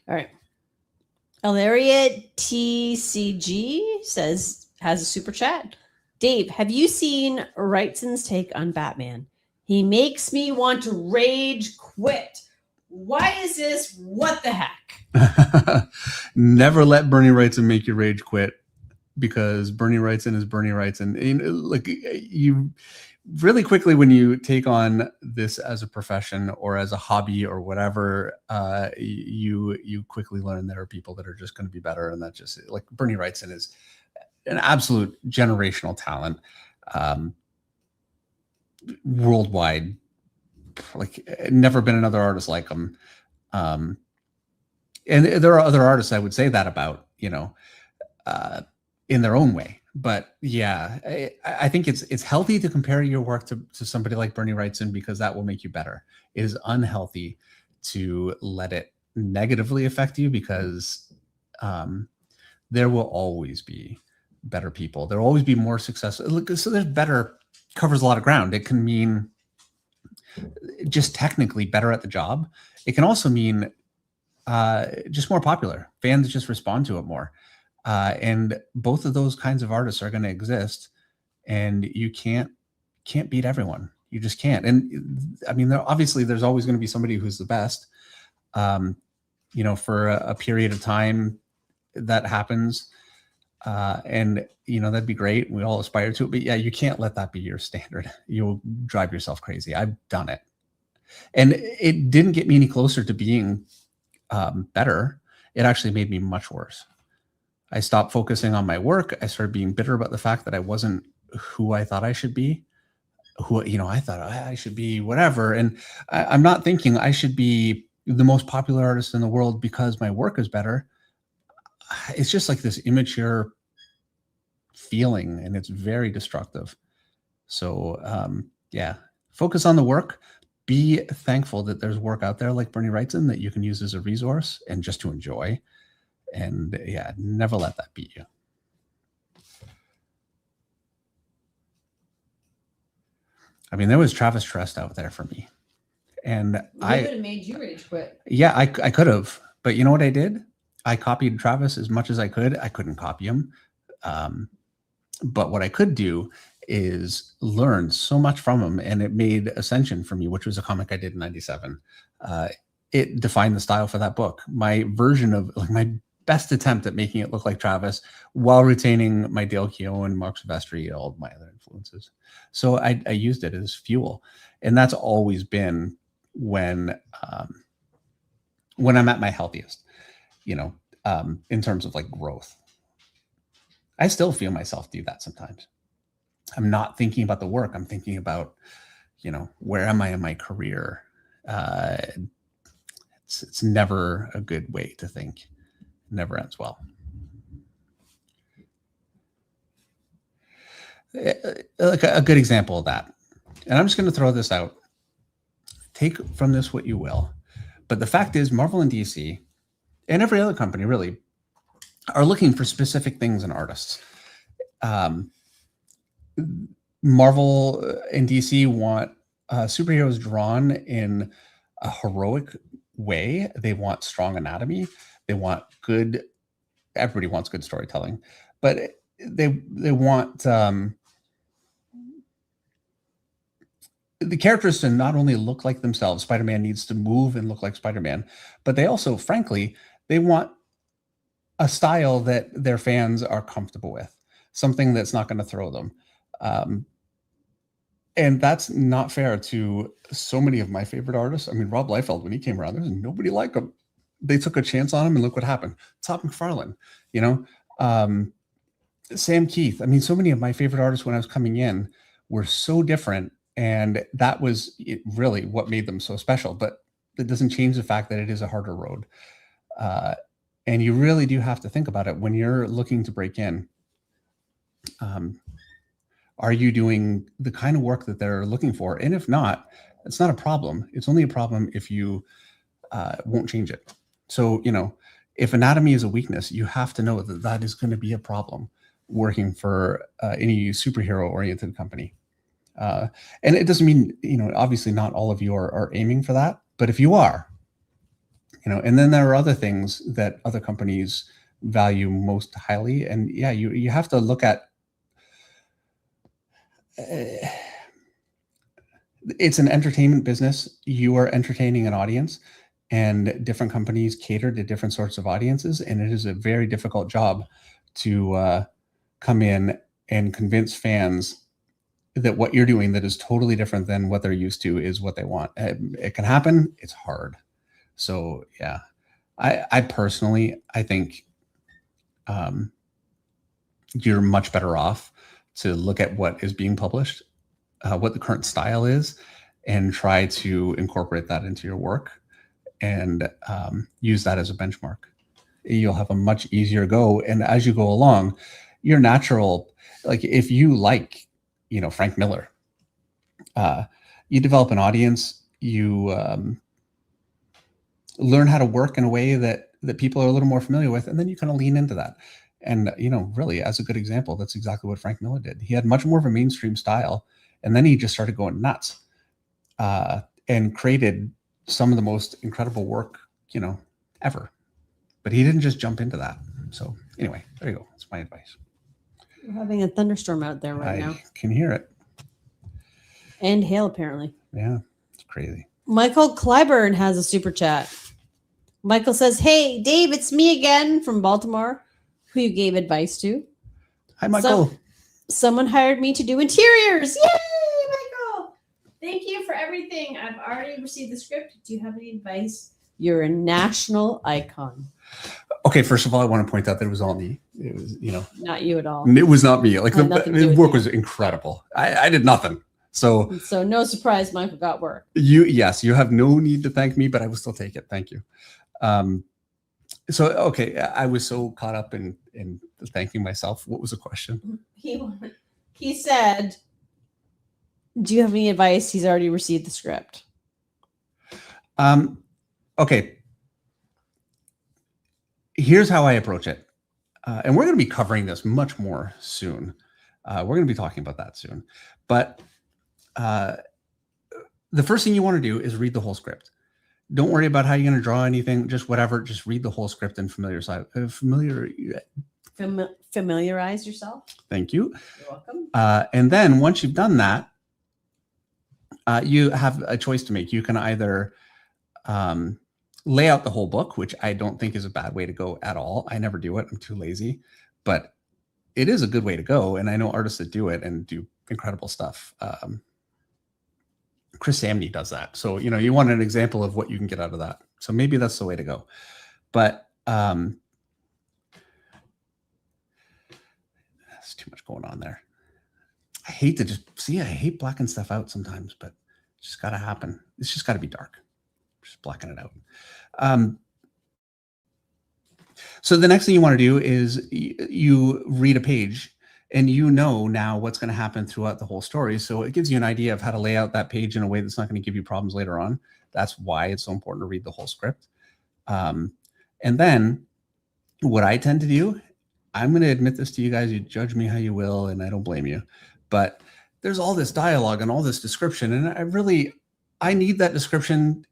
All right. Ilaria TCG has a super chat. Dave, have you seen Wrightson's take on Batman? He makes me want to rage quit. Why is this? What the heck? Never let Bernie Wrightson make you rage quit, because Bernie Wrightson is Bernie Wrightson. You really quickly, when you take on this as a profession or as a hobby or whatever, you quickly learn there are people that are just going to be better, and that just like Bernie Wrightson is an absolute generational talent, worldwide. Like, never been another artist like him. And there are other artists I would say that about, in their own way. But yeah, I think it's healthy to compare your work to somebody like Bernie Wrightson, because that will make you better. It is unhealthy to let it negatively affect you, because there will always be better people. There will always be more successful. So there's better covers a lot of ground. It can mean just technically better at the job. It can also mean just more popular. Fans just respond to it more. And both of those kinds of artists are going to exist, and you can't beat everyone. You just can't. And I mean, there's always going to be somebody who's the best. For a period of time that happens. And that'd be great. We all aspire to it, but yeah, you can't let that be your standard. You'll drive yourself crazy. I've done it, and it didn't get me any closer to being better. It actually made me much worse. I stopped focusing on my work. I started being bitter about the fact that I wasn't who I thought I should be. I thought I should be whatever. And I'm not thinking I should be the most popular artist in the world because my work is better. It's just like this immature feeling, and it's very destructive. So yeah, focus on the work. Be thankful that there's work out there like Bernie Wrightson that you can use as a resource and just to enjoy. And yeah, never let that beat you. I mean, there was Travis Trest out there for me, and I would have made you rage quit. Yeah, I could have, but you know what I did? I copied Travis as much as I could. I couldn't copy him. But what I could do is learn so much from him, and it made Ascension for me, which was a comic I did in '97. It defined the style for that book. My version of my best attempt at making it look like Travis while retaining my Dale Keown, Mark Silvestri, all of my other influences. So I used it as fuel. And that's always been when I'm at my healthiest, in terms of like growth. I still feel myself do that sometimes. I'm not thinking about the work. I'm thinking about, where am I in my career? It's never a good way to think. Never ends well. Like a good example of that. And I'm just going to throw this out. Take from this what you will. But the fact is, Marvel and DC, and every other company really, are looking for specific things in artists. Marvel and DC want superheroes drawn in a heroic way. They want strong anatomy. They want good. Everybody wants good storytelling, but they want the characters to not only look like themselves. Spider-Man needs to move and look like Spider-Man, but they also, frankly, they want a style that their fans are comfortable with, something that's not going to throw them. And that's not fair to so many of my favorite artists. I mean, Rob Liefeld, when he came around, there's nobody like him. They took a chance on him, and look what happened. Todd McFarlane, Sam Keith. I mean, so many of my favorite artists when I was coming in were so different, and that was really what made them so special. But it doesn't change the fact that it is a harder road. And you really do have to think about it when you're looking to break in. Are you doing the kind of work that they're looking for? And if not, it's not a problem. It's only a problem if you won't change it. So, if anatomy is a weakness, you have to know that that is going to be a problem working for any superhero-oriented company. And it doesn't mean, obviously not all of you are aiming for that, but if you are, and then there are other things that other companies value most highly. And yeah, you have to look at, it's an entertainment business. You are entertaining an audience, and different companies cater to different sorts of audiences. And it is a very difficult job to come in and convince fans that what you're doing that is totally different than what they're used to is what they want. It can happen. It's hard. So yeah, I personally, I think you're much better off to look at what is being published, what the current style is, and try to incorporate that into your work and use that as a benchmark. You'll have a much easier go. And as you go along, your natural, like if you like, Frank Miller, you develop an audience, you learn how to work in a way that people are a little more familiar with, and then you kind of lean into that. And, really, as a good example, that's exactly what Frank Miller did. He had much more of a mainstream style, and then he just started going nuts and created some of the most incredible work, ever. But he didn't just jump into that. So anyway, there you go. That's my advice. We're having a thunderstorm out there right now. I can hear it. And hail, apparently. Yeah, it's crazy. Michael Clyburn has a super chat. Michael says, "Hey, Dave, it's me again from Baltimore, who you gave advice to. Hi, Michael. Someone hired me to do interiors. Yay, Michael! Thank you for everything. I've already received the script. Do you have any advice? You're a national icon." Okay, first of all, I want to point out that it was all me. It was, not you at all. It was not me. Like the work was you. incredible. I did nothing. So no surprise, Michael got work. Yes, you have no need to thank me, but I will still take it. Thank you. So, okay, I was so caught up in thanking myself. What was the question? He said, do you have any advice? He's already received the script. Okay. Here's how I approach it. And we're going to be covering this much more soon. We're going to be talking about that soon. But the first thing you want to do is read the whole script. Don't worry about how you're going to draw anything, just whatever. Just read the whole script and familiarize yourself. Thank you. You're welcome. And then once you've done that, you have a choice to make. You can either lay out the whole book, which I don't think is a bad way to go at all. I never do it. I'm too lazy, but it is a good way to go. And I know artists that do it and do incredible stuff. Chris Samney does that. So, you want an example of what you can get out of that. So maybe that's the way to go. But there's too much going on there. I hate to I hate blacking stuff out sometimes, but it's just got to happen. It's just got to be dark. Just blacken it out. So the next thing you want to do is you read a page and now what's going to happen throughout the whole story. So it gives you an idea of how to lay out that page in a way that's not going to give you problems later on. That's why it's so important to read the whole script. And then what I tend to do, I'm going to admit this to you guys, you judge me how you will, and I don't blame you, but there's all this dialogue and all this description. And I need that description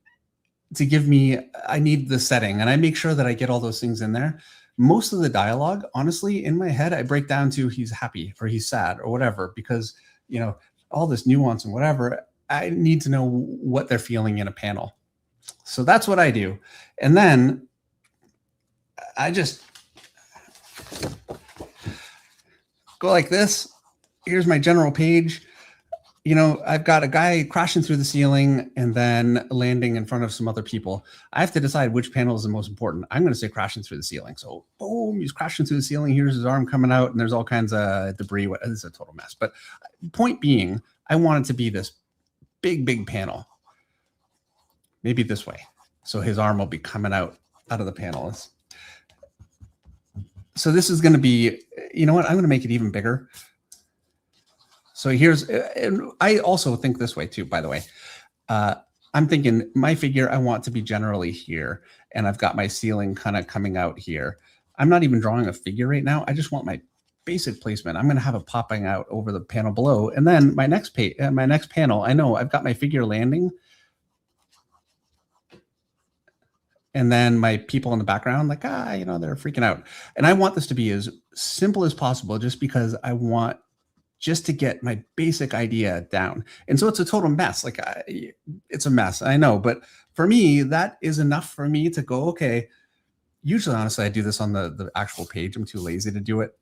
to give me, I need the setting, and I make sure that I get all those things in there. Most of the dialogue, honestly, in my head, I break down to he's happy or he's sad or whatever, because, all this nuance and whatever, I need to know what they're feeling in a panel. So that's what I do. And then I just go like this. Here's my general page. I've got a guy crashing through the ceiling and then landing in front of some other people. I have to decide which panel is the most important. I'm going to say crashing through the ceiling. So boom, he's crashing through the ceiling. Here's his arm coming out and there's all kinds of debris. This is a total mess. But point being, I want it to be this big, big panel. Maybe this way. So his arm will be coming out of the panel. So this is going to be, I'm going to make it even bigger. So and I also think this way too, by the way. I'm thinking my figure, I want to be generally here, and I've got my ceiling kind of coming out here. I'm not even drawing a figure right now. I just want my basic placement. I'm going to have it popping out over the panel below. And then my next panel, I know I've got my figure landing. And then my people in the background, like, they're freaking out. And I want this to be as simple as possible, just because I want just to get my basic idea down. And so it's a total mess. Like it's a mess, I know. But for me, that is enough for me to go, okay, usually, honestly, I do this on the actual page. I'm too lazy to do it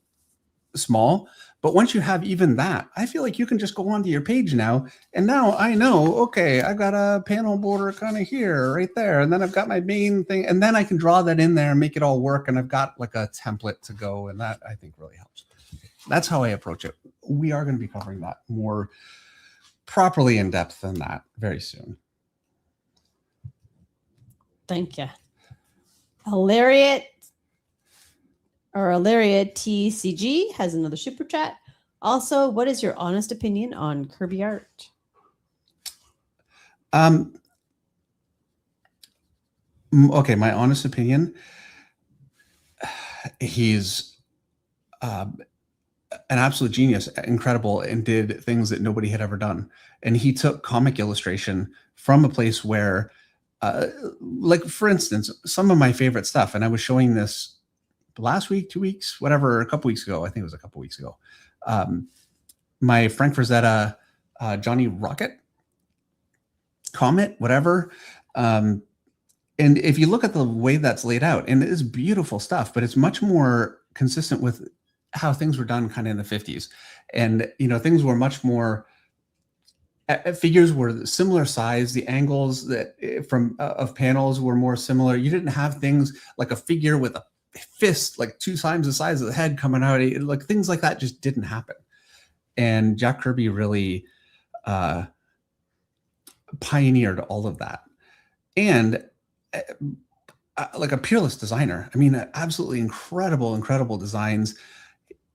small. But once you have even that, I feel like you can just go onto your page now. And now I know, okay, I've got a panel border kind of here, right there. And then I've got my main thing. And then I can draw that in there and make it all work. And I've got like a template to go. And that, I think, really helps. That's how I approach it. We are going to be covering that more properly in depth than that very soon. Thank you. Hilarious TCG has another super chat. Also, what is your honest opinion on Kirby art? Okay, my honest opinion. He's an absolute genius, incredible, and did things that nobody had ever done. And he took comic illustration from a place where, like, for instance, some of my favorite stuff, and I was showing this last week, 2 weeks, whatever, a couple weeks ago. I think it was a couple weeks ago. My Frank Frazetta, Johnny Rocket, Comet, whatever. And if you look at the way that's laid out, and it is beautiful stuff, but it's much more consistent with how things were done kind of in the 50s. And, things were much more, figures were similar size. The angles that of panels were more similar. You didn't have things like a figure with a fist, like 2 times the size of the head coming out. Like things like that just didn't happen. And Jack Kirby really pioneered all of that. And like a peerless designer. I mean, absolutely incredible designs.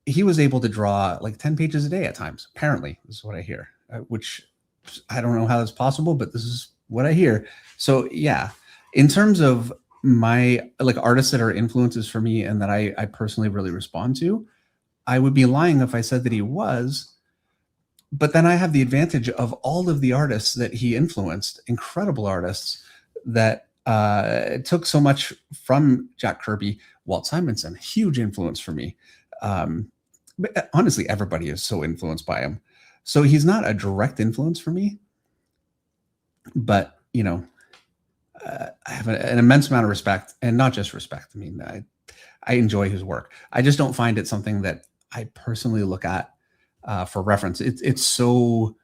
He was able to draw like 10 pages a day at times, apparently. This is what I hear, which I don't know how that's possible, but this is what I hear. So yeah, in terms of my like artists that are influences for me and that I personally really respond to, I would be lying if I said that he was. But then I have the advantage of all of the artists that he influenced, incredible artists that took so much from Jack Kirby. Walt Simonson, huge influence for me. But honestly, everybody is so influenced by him. So he's not a direct influence for me, but I have an immense amount of respect, and not just respect. I mean, I enjoy his work. I just don't find it something that I personally look at for reference. It's so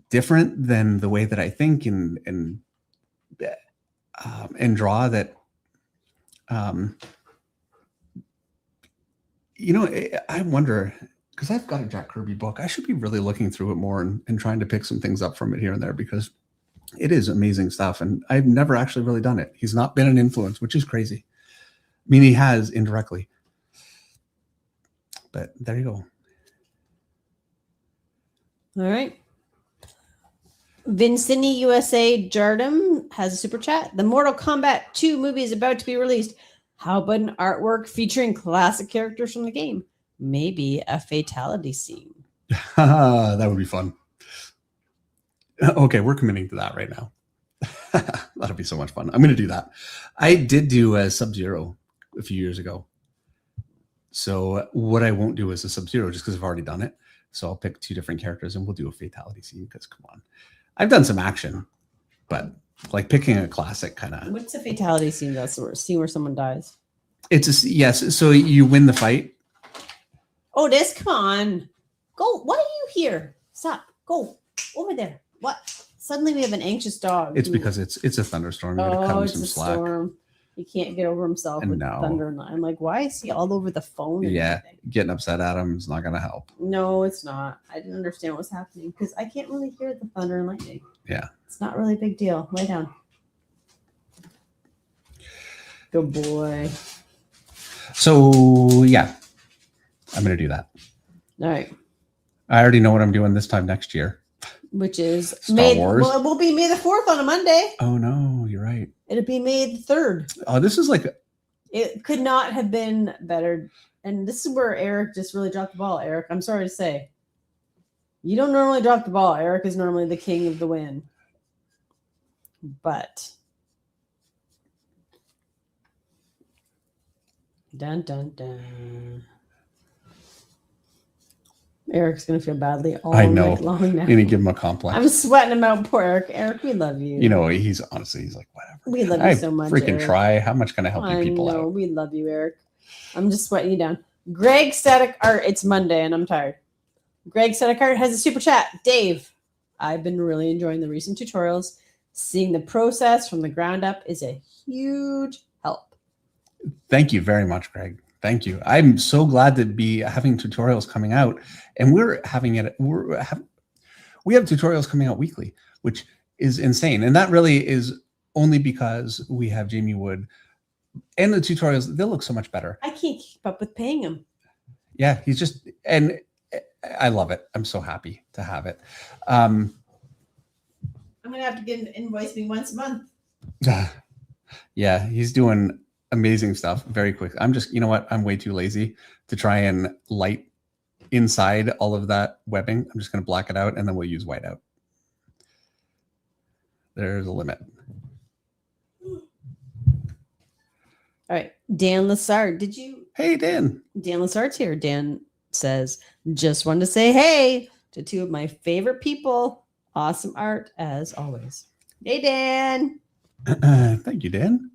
different than the way that I think and draw that. I wonder, because I've got a Jack Kirby book. I should be really looking through it more and trying to pick some things up from it here and there, because it is amazing stuff. And I've never actually really done it. He's not been an influence, which is crazy. I mean, he has indirectly. But there you go. All right. Vincini USA Jardum has a super chat. The Mortal Kombat 2 movie is about to be released. How about an artwork featuring classic characters from the game? Maybe a fatality scene. That would be fun. Okay, we're committing to that right now. That'll be so much fun. I'm going to do that. I did do a Sub-Zero a few years ago. So what I won't do is a Sub-Zero just because I've already done it. So I'll pick 2 different characters and we'll do a fatality scene, because come on. I've done some action, but like picking a classic kind of. What's a fatality scene? That's the scene where someone dies. It's yes. So you win the fight. Otis, come on. Go. What are you here? Stop. Go over there. What? Suddenly we have an anxious dog. It's because it's a thunderstorm. You're gonna cut him it's some a slack. storm. He can't get over himself with thunder. And I'm like, why is he all over the phone? Yeah, getting upset at him is not going to help. No, it's not. I didn't understand what's happening because I can't really hear the thunder and lightning. Yeah. It's not really a big deal. Lay down. Good boy. So, yeah, I'm going to do that. All right. I already know what I'm doing this time next year. Which is Star Wars. Well, it will be May the 4th on a Monday. Oh, no, you're right. It'll be May the 3rd. Oh, this is like... It could not have been better. And this is where Eric just really dropped the ball, Eric. I'm sorry to say. You don't normally drop the ball. Eric is normally the king of the win. But... Dun, dun, dun. Eric's going to feel badly all night long now. I'm going to give him a compliment. I'm sweating him out. Poor Eric. Eric, we love you. You know, he's like, whatever. We love you so much, freaking Eric. try. How much can I help you people out? We love you, Eric. I'm just sweating you down. Greg Static Art. It's Monday and I'm tired. Greg Static Art has a super chat. Dave, I've been really enjoying the recent tutorials. Seeing the process from the ground up is a huge help. Thank you very much, Greg. Thank you. I'm so glad to be having tutorials coming out, and we have tutorials coming out weekly, which is insane. And that really is only because we have Jamie Wood, and the tutorials, they'll look so much better. I can't keep up with paying him. Yeah, and I love it. I'm so happy to have it. I'm going to have to invoice me once a month. Yeah, he's doing amazing stuff very quick. I'm just, you know what? I'm way too lazy to try and light inside all of that webbing. I'm just going to black it out and then we'll use whiteout. There's a limit. All right. Dan Lassard, Hey, Dan. Dan Lassard's here. Dan says, just wanted to say hey to 2 of my favorite people. Awesome art as always. Hey, Dan. Thank you, Dan.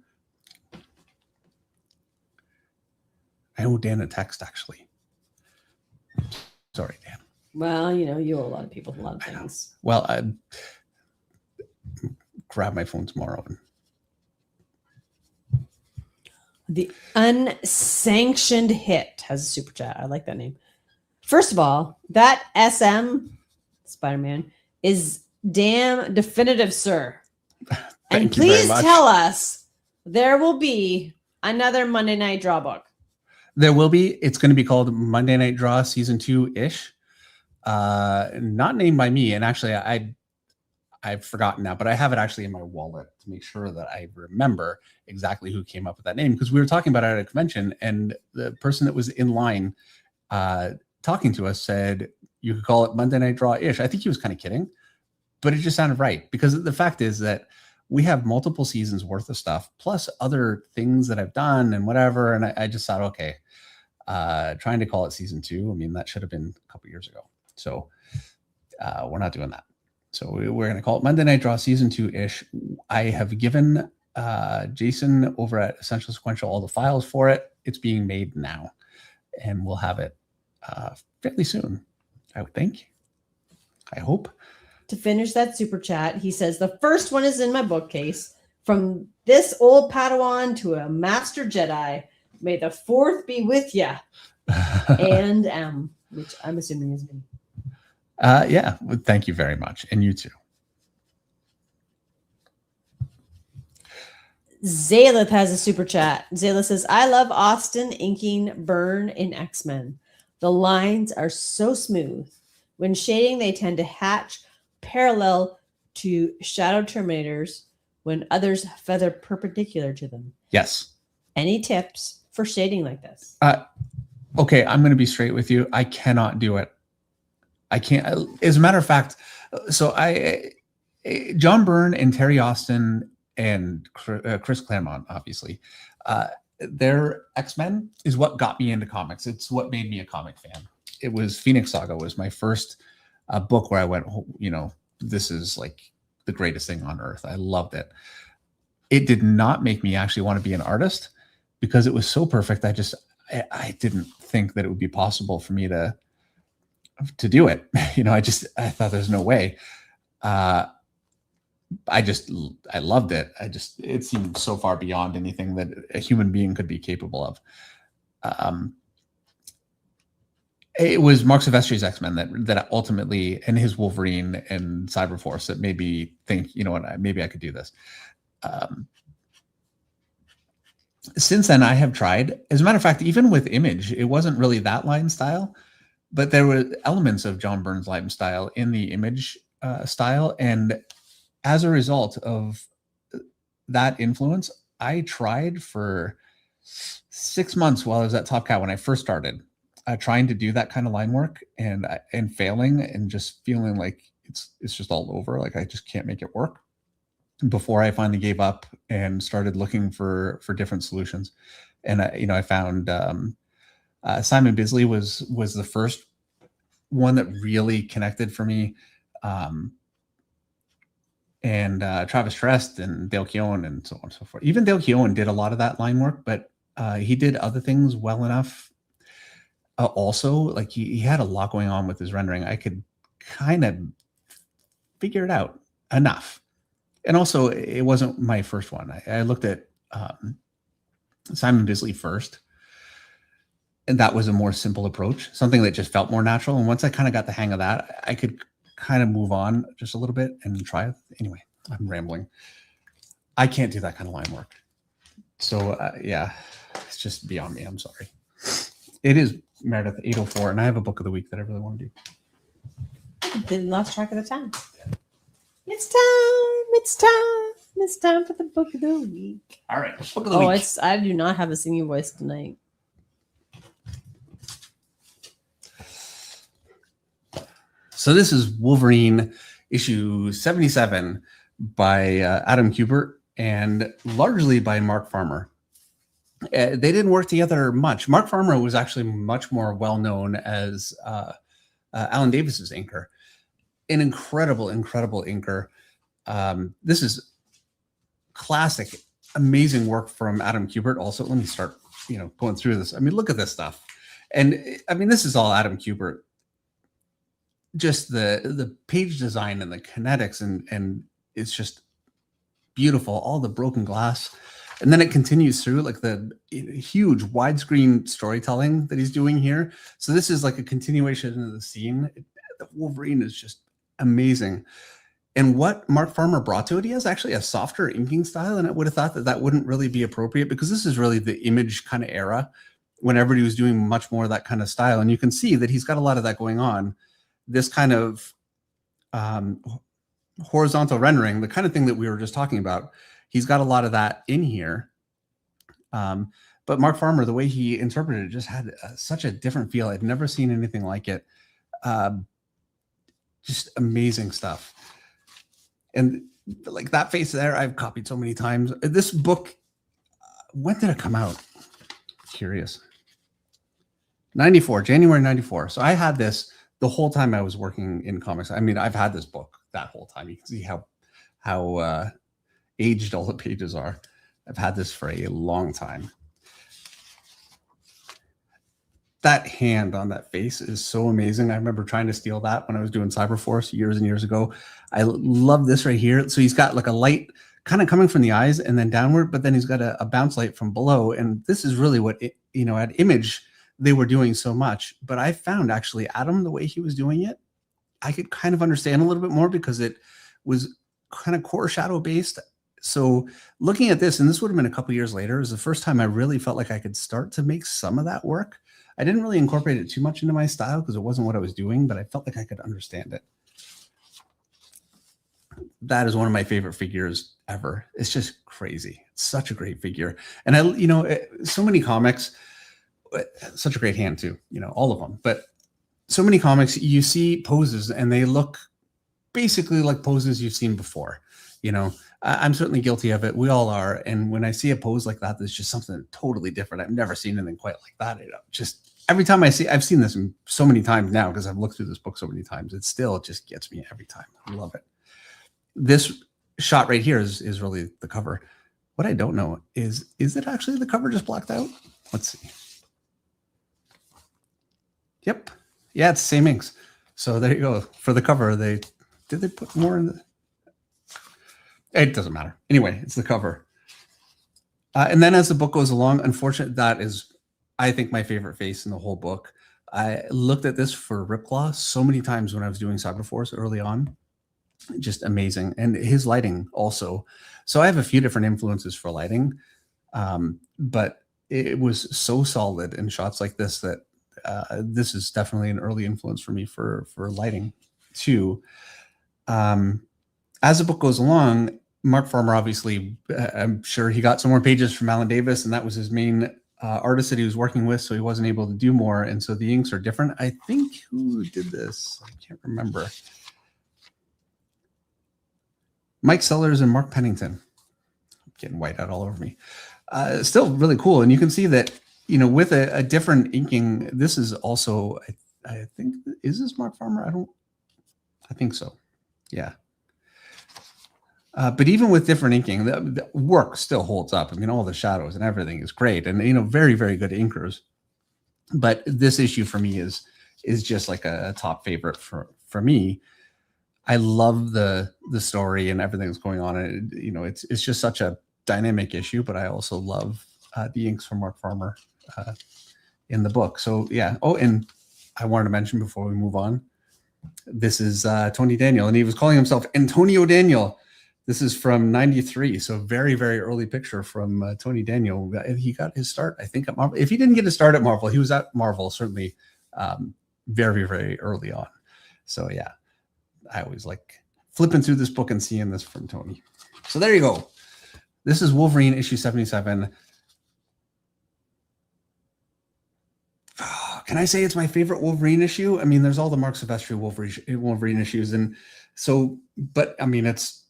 I owe Dan a text, actually. Sorry, Dan. Well, you owe a lot of people a lot of things. Well, I'd grab my phone tomorrow. The Unsanctioned Hit has a super chat. I like that name. First of all, that SM Spider-Man is damn definitive, sir. And please tell us there will be another Monday Night Draw book. There will be. It's going to be called Monday Night Draw Season 2-ish. Not named by me. And actually, I've forgotten now, but I have it actually in my wallet to make sure that I remember exactly who came up with that name. Because we were talking about it at a convention, and the person that was in line talking to us said, you could call it Monday Night Draw-ish. I think he was kind of kidding, but it just sounded right. Because the fact is that we have multiple seasons worth of stuff, plus other things that I've done and whatever. And I just thought, okay, trying to call it Season 2. I mean, that should have been a couple years ago. So we're not doing that. So we're going to call it Monday Night Draw Season 2-ish. I have given Jason over at Essential Sequential all the files for it. It's being made now, and we'll have it fairly soon, I would think. I hope. To finish that super chat, he says, the first one is in my bookcase. From this old Padawan to a master Jedi, may the fourth be with ya. And M, which I'm assuming is me. Yeah, well, thank you very much. And you too. Zalith has a super chat. Zalith says, I love Austin inking Byrne in X-Men. The lines are so smooth. When shading, they tend to hatch parallel to Shadow Terminators when others feather perpendicular to them. Yes. Any tips for shading like this? Okay, I'm going to be straight with you. I cannot do it. I can't. As a matter of fact, so John Byrne and Terry Austin and Chris Claremont, obviously, their X-Men is what got me into comics. It's what made me a comic fan. It was Phoenix Saga was my first book where I went, you know, this is like the greatest thing on earth. I loved it. It did not make me actually want to be an artist because it was so perfect. I didn't think that it would be possible for me to do it. You know, I thought there's no way. I loved it. It seemed so far beyond anything that a human being could be capable of. It was Mark Silvestri's X-Men that ultimately, and his Wolverine and Cyberforce, that made me think, you know what, maybe I could do this. Since then, I have tried. As a matter of fact, even with Image, it wasn't really that line style, but there were elements of John Byrne's line style in the Image style. And as a result of that influence, I tried for 6 months while I was at Top Cat when I first started, trying to do that kind of line work and failing and just feeling like it's just all over. Like I just can't make it work. Before I finally gave up and started looking for different solutions. And I found Simon Bisley was the first one that really connected for me. And Travis Trest and Dale Keown and so on and so forth. Even Dale Keown did a lot of that line work, but he did other things well enough. Also, like he had a lot going on with his rendering. I could kind of figure it out enough. And also, it wasn't my first one. I looked at Simon Bisley first, and that was a more simple approach, something that just felt more natural. And once I kind of got the hang of that, I could kind of move on just a little bit and try it. Anyway, I'm rambling. I can't do that kind of line work. So, yeah, it's just beyond me. I'm sorry. It is Meredith 8:04, and I have a book of the week that I really want to do. Then lost track of the time. It's time for the book of the week. All right, book of the week. I do not have a singing voice tonight. So this is Wolverine issue 77 by Adam Kubert and largely by Mark Farmer. They didn't work together much. Mark Farmer was actually much more well-known as Alan Davis's inker. An incredible inker. This is classic, amazing work from Adam Kubert. Also, let me start, going through this. I mean, look at this stuff. And I mean, this is all Adam Kubert. Just the page design and the kinetics and it's just beautiful. All the broken glass. And then it continues through like the huge widescreen storytelling that he's doing here. So this is like a continuation of the scene. The Wolverine is just amazing. And what Mark Farmer brought to it, he has actually a softer inking style. And I would have thought that wouldn't really be appropriate because this is really the Image kind of era when everybody was doing much more of that kind of style. And you can see that he's got a lot of that going on. This kind of horizontal rendering, the kind of thing that we were just talking about, he's got a lot of that in here. But Mark Farmer, the way he interpreted it just had such a different feel. I'd never seen anything like it. Just amazing stuff. And like that face there, I've copied so many times. This book, when did it come out? Curious. 94, January 94. So I had this the whole time I was working in comics. I mean, I've had this book that whole time. You can see how aged all the pages are. I've had this for a long time. That hand on that face is so amazing. I remember trying to steal that when I was doing Cyberforce years and years ago. I love this right here. So he's got like a light kind of coming from the eyes and then downward, but then he's got a bounce light from below. And this is really what, at Image, they were doing so much. But I found actually Adam, the way he was doing it, I could kind of understand a little bit more because it was kind of core shadow based. So looking at this, and this would have been a couple years later, is the first time I really felt like I could start to make some of that work. I didn't really incorporate it too much into my style because it wasn't what I was doing, but I felt like I could understand it. That is one of my favorite figures ever. It's just crazy. It's such a great figure. And so many comics, such a great hand too, all of them, but so many comics, you see poses and they look basically like poses you've seen before. I'm certainly guilty of it. We all are. And when I see a pose like that, there's just something totally different. I've never seen anything quite like that. Just every time I've seen this so many times now because I've looked through this book so many times. It still just gets me every time. I love it. This shot right here is really the cover. What I don't know is it actually the cover just blacked out? Let's see. Yep. Yeah, it's the same inks. So there you go. For the cover, did they put more in the... It doesn't matter. Anyway, it's the cover. And then as the book goes along, unfortunately, that is, I think, my favorite face in the whole book. I looked at this for Ripclaw so many times when I was doing Cyberforce early on. Just amazing. And his lighting also. So I have a few different influences for lighting, but it was so solid in shots like this that this is definitely an early influence for me for lighting too. As the book goes along, Mark Farmer, obviously, I'm sure he got some more pages from Alan Davis, and that was his main artist that he was working with, so he wasn't able to do more, and so the inks are different. I think who did this? I can't remember. Mike Sellers and Mark Pennington. I'm getting white out all over me. Still really cool, and you can see that, with a different inking, this is also, I think, is this Mark Farmer? I think so. Yeah. But even with different inking, the work still holds up. I mean, all the shadows and everything is great, and very, very good inkers. But this issue for me is just like a top favorite for me. I love the story and everything that's going on. And it's just such a dynamic issue. But I also love the inks from Mark Farmer in the book. So yeah. Oh, and I wanted to mention before we move on, this is Tony Daniel, and he was calling himself Antonio Daniel. This is from '93, so very, very early picture from Tony Daniel. He got his start, I think, at Marvel. If he didn't get his start at Marvel, he was at Marvel certainly very, very early on. So yeah, I always like flipping through this book and seeing this from Tony. So there you go. This is Wolverine issue 77. Can I say it's my favorite Wolverine issue? I mean, there's all the Mark Silvestri Wolverine issues, and so, but I mean, it's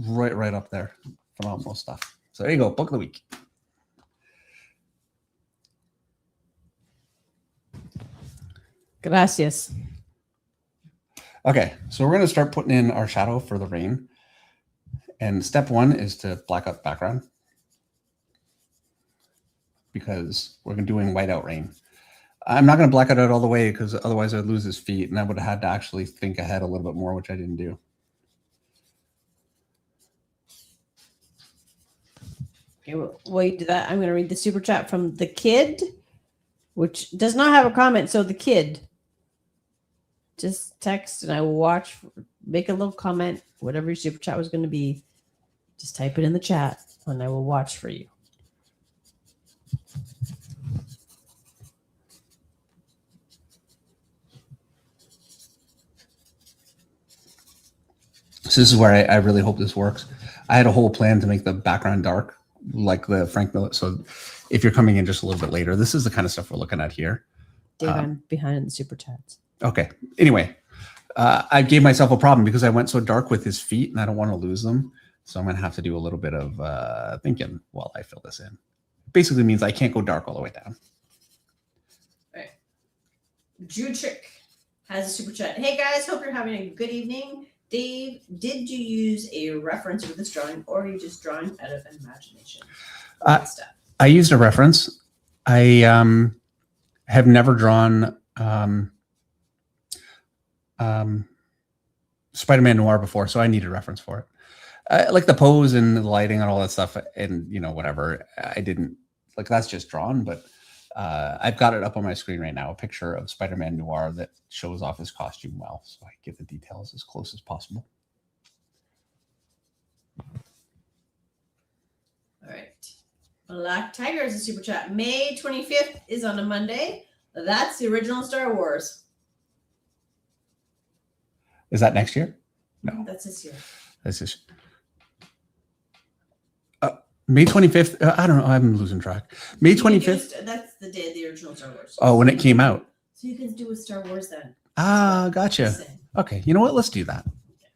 right up there. Phenomenal stuff. So there you go, book of the week. Gracias. Okay, so we're going to start putting in our shadow for the rain. And step one is to black out the background, because we're doing whiteout rain. I'm not going to black it out all the way because otherwise I'd lose his feet, and I would have had to actually think ahead a little bit more, which I didn't do. Okay, well, while you do that, I'm going to read the super chat from the kid, which does not have a comment. So the kid, just text and I will watch, make a little comment, whatever your super chat was going to be. Just type it in the chat and I will watch for you. So this is where I really hope this works. I had a whole plan to make the background dark, like the Frank Miller. So if you're coming in just a little bit later, this is the kind of stuff we're looking at here. Dave, I'm behind in the super chats. Okay. Anyway, I gave myself a problem because I went so dark with his feet and I don't want to lose them. So I'm going to have to do a little bit of thinking while I fill this in. Basically means I can't go dark all the way down. All right. Judrick has a super chat. Hey guys, hope you're having a good evening. Dave, did you use a reference for this drawing, or are you just drawing out of imagination? I used a reference. I have never drawn Spider-Man Noir before, so I need a reference for it. Like the pose and the lighting and all that stuff, and whatever. I didn't like that's just drawn, but I've got it up on my screen right now. A picture of Spider-Man Noir that shows off his costume well, so I get the details as close as possible. All right. Black Tiger is a super chat. May 25th is on a Monday. That's the original Star Wars. Is that next year? No. That's this year. That's this. May 25th. I don't know. I'm losing track. May 25th. That's the day of the original Star Wars. Oh, when it came out. So you can do with Star Wars then. Ah, gotcha. Okay. You know what? Let's do that. Okay.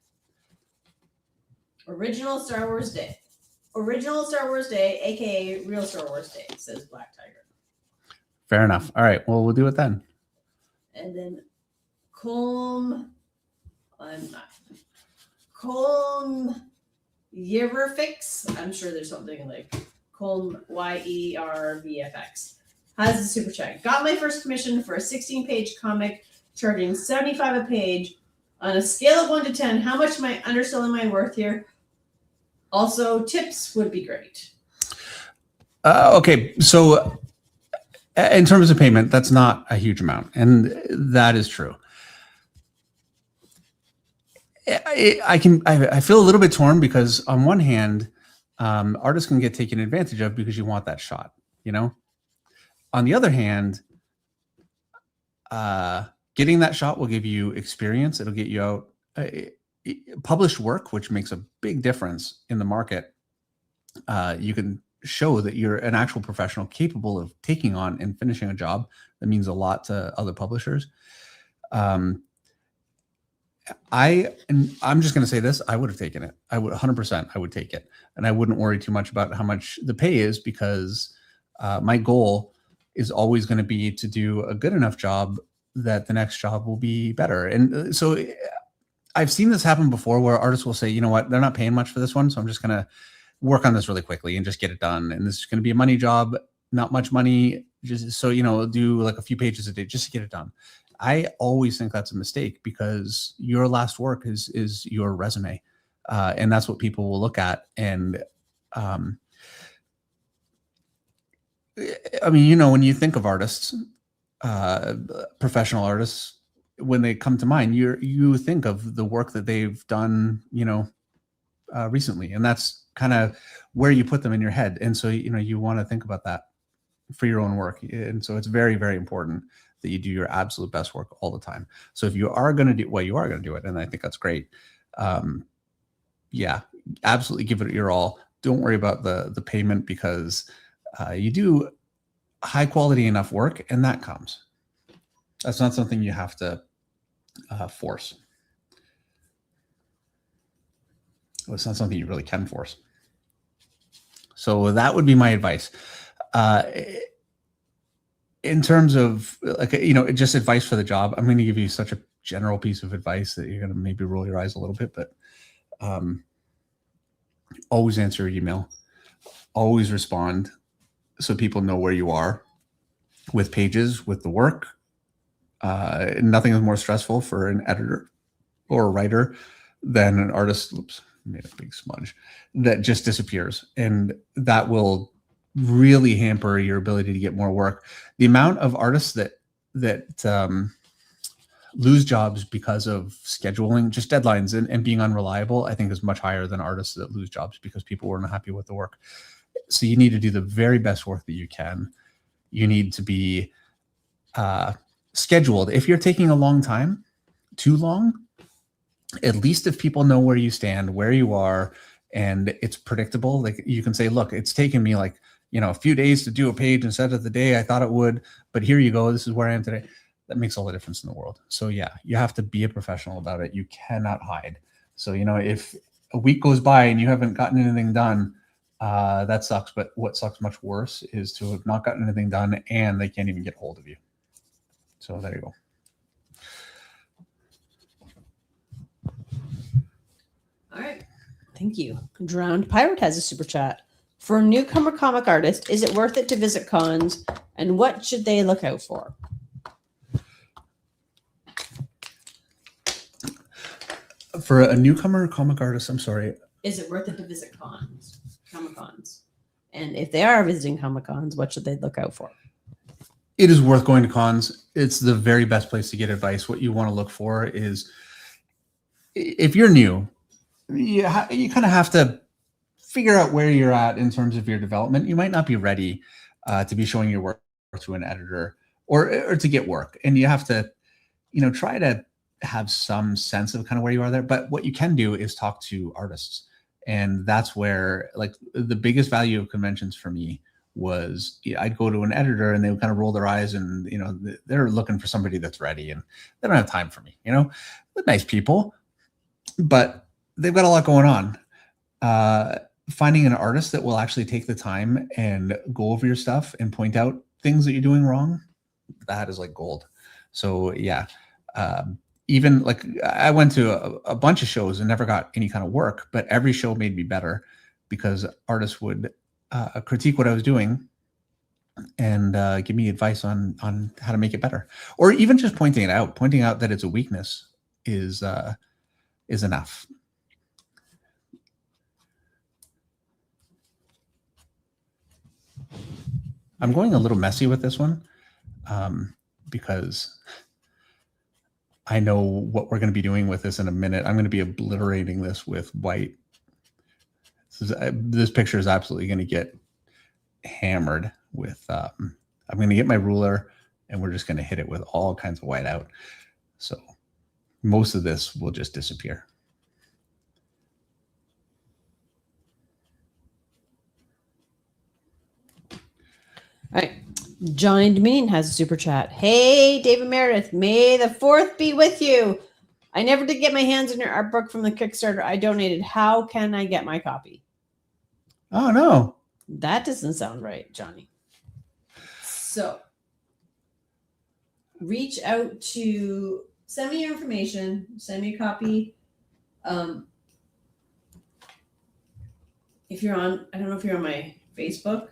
Original Star Wars Day. Original Star Wars Day, aka Real Star Wars Day, says Black Tiger. Fair enough. All right. Well, we'll do it then. And then Colm Yeverfix. I'm sure there's something like Colm YERVFX has a super chat. Got my first commission for a 16-page comic, charging $75 a page. On a scale of 1 to 10, how much am I underselling my worth here? Also, tips would be great. Okay, so in terms of payment, that's not a huge amount, and that is true. I feel a little bit torn because on one hand, artists can get taken advantage of because you want that shot, On the other hand, getting that shot will give you experience. It'll get you out. Published work, which makes a big difference in the market. You can show that you're an actual professional capable of taking on and finishing a job. That means a lot to other publishers. I'm just going to say this. I would have taken it. I would 100%. I would take it. And I wouldn't worry too much about how much the pay is because my goal is always going to be to do a good enough job that the next job will be better. And so I've seen this happen before where artists will say, you know what, they're not paying much for this one. So I'm just going to work on this really quickly and just get it done. And this is going to be a money job, not much money. Just so, do like a few pages a day just to get it done. I always think that's a mistake because your last work is your resume. And that's what people will look at. And when you think of artists, professional artists, when they come to mind, you think of the work that they've done, recently, and that's kind of where you put them in your head. And so, you want to think about that for your own work. And so it's very, very important that you do your absolute best work all the time. So if you are going to do, you are going to do it. And I think that's great. Yeah, absolutely give it your all. Don't worry about the payment because you do high quality enough work and that comes. That's not something you have to force. Well, it's not something you really can force. So that would be my advice. In terms of just advice for the job, I'm going to give you such a general piece of advice that you're going to maybe roll your eyes a little bit, but always answer your email, always respond so people know where you are with pages, with the work. Nothing is more stressful for an editor or a writer than an artist. Oops, made a big smudge that just disappears, and that will really hamper your ability to get more work. The amount of artists that lose jobs because of scheduling, just deadlines and being unreliable, I think is much higher than artists that lose jobs because people weren't happy with the work. So you need to do the very best work that you can. You need to be scheduled. If you're taking a long time, too long, at least if people know where you stand, where you are, and it's predictable, like you can say, look, it's taken me like, a few days to do a page instead of the day I thought it would, but here you go. This is where I am today. That makes all the difference in the world. So yeah, you have to be a professional about it. You cannot hide. So, if a week goes by and you haven't gotten anything done, that sucks. But what sucks much worse is to have not gotten anything done and they can't even get hold of you. So there you go. All right. Thank you. Drowned Pirate has a super chat. For a newcomer comic artist, is it worth it to visit cons, and what should they look out for? For a newcomer comic artist, I'm sorry. Is it worth it to visit cons, comic cons? And if they are visiting comic cons, what should they look out for? It is worth going to cons. It's the very best place to get advice. What you want to look for is, if you're new, you kind of have to figure out where you're at in terms of your development. You might not be ready to be showing your work to an editor or to get work. And you have to, try to have some sense of kind of where you are there. But what you can do is talk to artists. And that's where, like, the biggest value of conventions for me was, I'd go to an editor and they would kind of roll their eyes and, they're looking for somebody that's ready and they don't have time for me, They're nice people, but they've got a lot going on. Finding an artist that will actually take the time and go over your stuff and point out things that you're doing wrong, that is like gold. So yeah, even like I went to a bunch of shows and never got any kind of work, but every show made me better because artists would critique what I was doing and give me advice on how to make it better, or even just pointing out that it's a weakness is enough. I'm going a little messy with this one because I know what we're going to be doing with this in a minute. I'm going to be obliterating this with white. This picture is absolutely going to get hammered with, I'm going to get my ruler and we're just going to hit it with all kinds of white out. So most of this will just disappear. All right. Johnny Dominion has a super chat. Hey, David Meredith, may the 4th be with you. I never did get my hands on your art book from the Kickstarter I donated. How can I get my copy? Oh, no. That doesn't sound right, Johnny. So reach out to, send me your information, send me a copy. If you're on, I don't know if you're on my Facebook.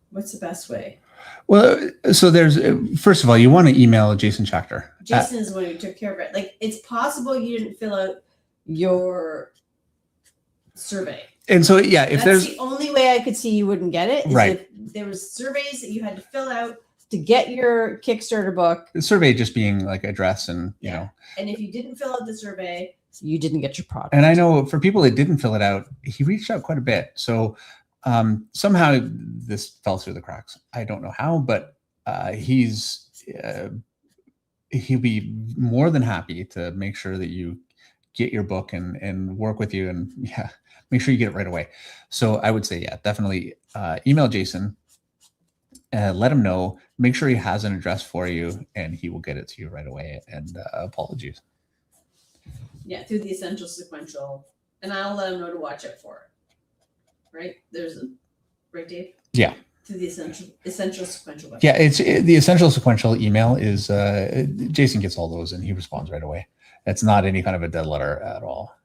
What's the best way? Well, so there's, first of all, you want to email Jason Schachter. Jason is the one who took care of it. Like, it's possible you didn't fill out your survey. And so, yeah, if That's the only way I could see you wouldn't get it. Is right. If there was surveys that you had to fill out to get your Kickstarter book. The survey just being like address and, you know. And if you didn't fill out the survey, you didn't get your product. And I know for people that didn't fill it out, he reached out quite a bit. So somehow this fell through the cracks. I don't know how, but he'll be more than happy to make sure that you get your book and work with you and make sure you get it right away. So I would say, definitely email Jason, let him know, make sure he has an address for you and he will get it to you right away. And apologies. Yeah, through the Essential Sequential. And I'll let him know to watch out for it. Right? Right, Dave? Yeah. To the essential sequential website. Yeah, it's the Essential Sequential email is Jason gets all those and he responds right away. It's not any kind of a dead letter at all.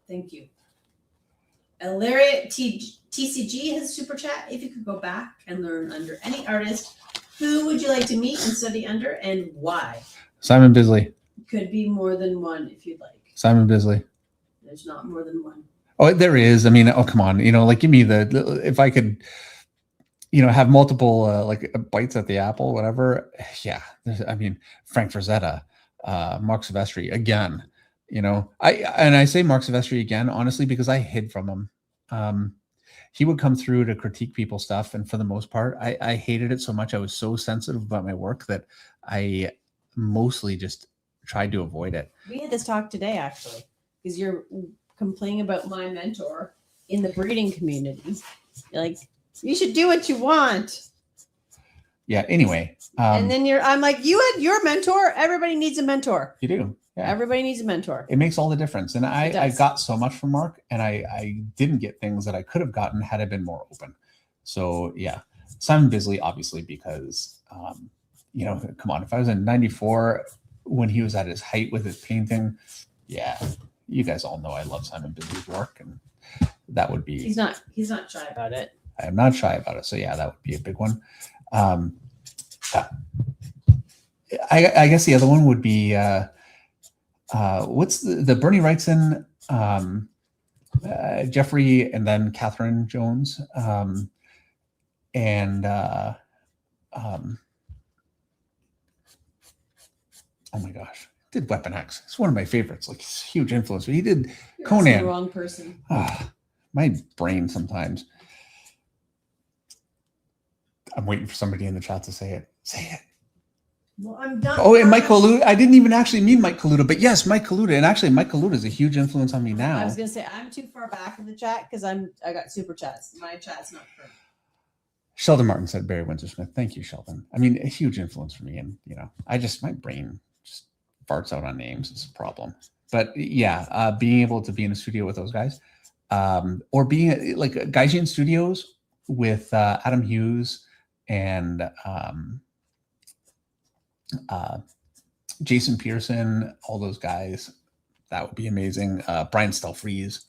Thank you. Larry TCG has a super chat. If you could go back and learn under any artist, who would you like to meet and study under and why? Simon Bisley. Could be more than one if you'd like. Simon Bisley. There's not more than one. Oh, there is. I mean, oh, come on. Like, give me if I could, have multiple, like bites at the apple, whatever. Yeah. I mean, Frank Frazetta, Mark Silvestri again, I say Mark Silvestri again, honestly, because I hid from him. He would come through to critique people's stuff. And for the most part, I hated it so much. I was so sensitive about my work that I mostly just tried to avoid it. We had this talk today, actually, because you're complaining about my mentor in the breeding community. You're like, you should do what you want. Yeah. Anyway. And then I'm like, you had your mentor. Everybody needs a mentor. You do. Yeah. Everybody needs a mentor. It makes all the difference. And I got so much from Mark and I didn't get things that I could have gotten had I been more open. So yeah, Simon Bisley, obviously, because, come on, if I was in 94 when he was at his height with his painting. Yeah, you guys all know I love Simon Bisley's work, and that would be. He's not shy about it. I am not shy about it. So yeah, that would be a big one. I guess the other one would be what's the Bernie Wrightson, Jeffrey, and then Catherine Jones, and oh my gosh, did Weapon X. It's one of my favorites. Like, huge influence. He did You're Conan. the wrong person. My brain sometimes. I'm waiting for somebody in the chat to say it. Say it. Well, I'm done. Oh, and Mike Kaluta. I didn't even actually mean Mike Kaluta, but yes, Mike Kaluta. And actually, Mike Kaluta is a huge influence on me now. I was gonna say I'm too far back in the chat because I got super chats. My chat's not current. Sheldon Martin said Barry Windsor Smith. Thank you, Sheldon. I mean, a huge influence for me. And, my brain just farts out on names. It's a problem. But yeah, being able to be in a studio with those guys, or being like Gaijin Studios with Adam Hughes and Jason Pearson, all those guys, that would be amazing. Brian Stelfreeze.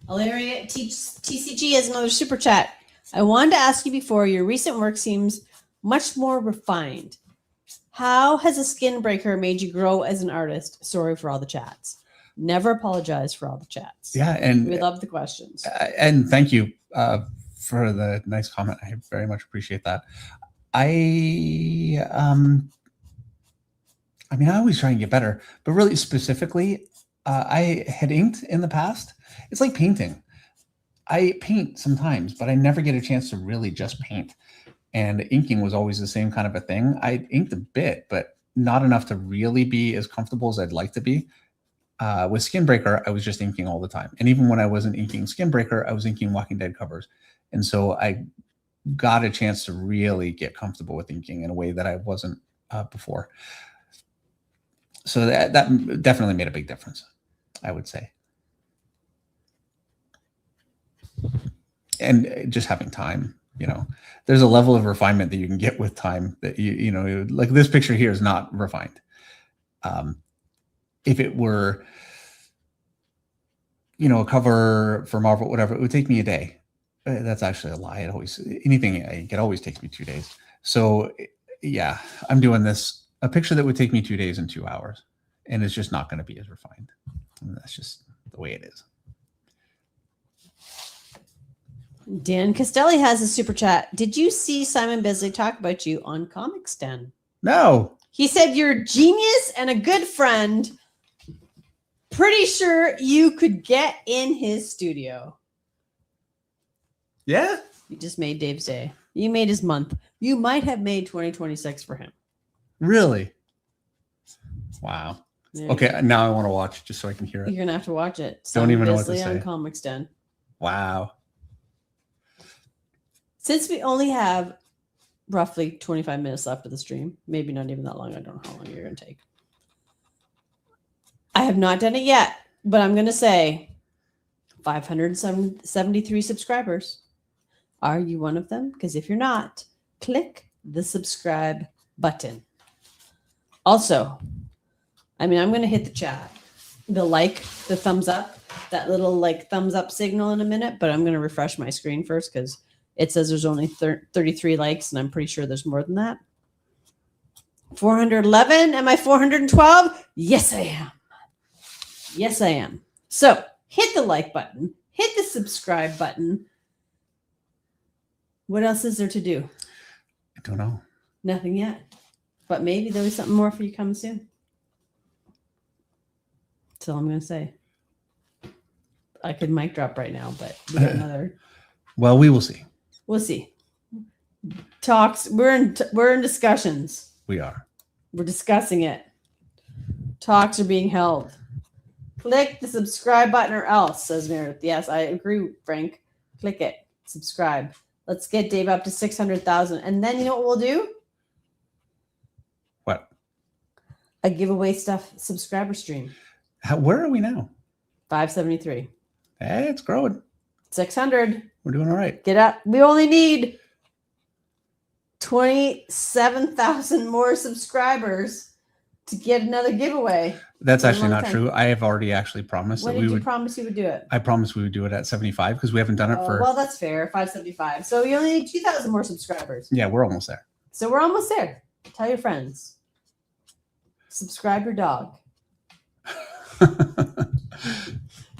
Alaria TCG has another super chat. I wanted to ask you before, your recent work seems much more refined. How has a skin breaker made you grow as an artist? Sorry for all the chats. Never apologize for all the chats. Yeah, and we love the questions. And thank you for the nice comment. I very much appreciate that. I always try and get better, but really specifically, I had inked in the past. It's like painting. I paint sometimes, but I never get a chance to really just paint. And inking was always the same kind of a thing. I inked a bit, but not enough to really be as comfortable as I'd like to be. With Skinbreaker, I was just inking all the time. And even when I wasn't inking Skinbreaker, I was inking Walking Dead covers. And so I got a chance to really get comfortable with inking in a way that I wasn't before. So that definitely made a big difference, I would say. And just having time, there's a level of refinement that you can get with time that like this picture here is not refined. If it were, a cover for Marvel, whatever, it would take me a day. That's actually a lie. It always takes me 2 days. So yeah, I'm doing this, a picture that would take me 2 days and 2 hours, and it's just not going to be as refined. And that's just the way it is. Dan Castelli has a super chat. Did you see Simon Bisley talk about you on Comics Den? No. He said you're a genius and a good friend. Pretty sure you could get in his studio. Yeah. You just made Dave's day. You made his month. You might have made 2026 for him. Really? Wow. There Okay, now I want to watch just so I can hear it. You're gonna have to watch it. Don't even know what to Bisley say. On Comics Den. Wow. Since we only have roughly 25 minutes left of the stream, maybe not even that long. I don't know how long you're going to take. I have not done it yet, but I'm going to say 573 subscribers. Are you one of them? Because if you're not, click the subscribe button. Also, I'm going to hit the chat, the thumbs up, that little thumbs up signal in a minute, but I'm going to refresh my screen first because it says there's only 33 likes, and I'm pretty sure there's more than that. 411? Am I 412? Yes, I am. Yes, I am. So hit the like button. Hit the subscribe button. What else is there to do? I don't know. Nothing yet. But maybe there'll be something more for you coming soon. That's all I'm going to say. I could mic drop right now, but we got another. Well, we will see. We'll see. Talks. We're in discussions. We are. We're discussing it. Talks are being held. Click the subscribe button or else, says Meredith. Yes, I agree, Frank. Click it. Subscribe. Let's get Dave up to 600,000. And then you know what we'll do? What? A giveaway stuff subscriber stream. Where are we now? 573. Hey, it's growing. 600. We're doing all right. Get up. We only need 27,000 more subscribers to get another giveaway. That's In a actually long not time. true. I have already actually promised When that did we you would. promise you would do it? I promised we would do it at 75 because we haven't done it for. Well, that's fair. 575. So you only need 2,000 more subscribers. Yeah, we're almost there. So we're almost there. Tell your friends. Subscribe your dog.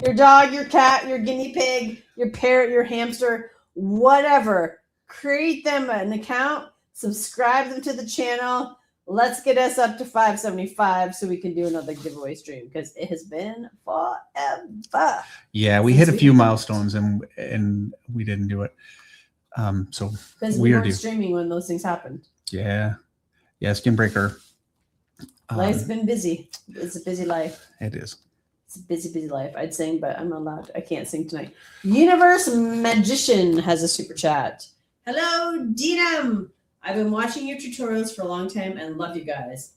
Your dog, your cat, your guinea pig, your parrot, your hamster, whatever. Create them an account, subscribe them to the channel. Let's get us up to 575 so we can do another giveaway stream because it has been forever. Yeah, we hit a few milestones and we didn't do it. So because we weren't streaming when those things happened. Yeah, Skinbreaker. Life's been busy. It's a busy life. It is. It's a busy life. I'd sing, but I'm not allowed. I can't sing tonight. Universe Magician has a super chat. Hello, Dinam. I've been watching your tutorials for a long time and love you guys.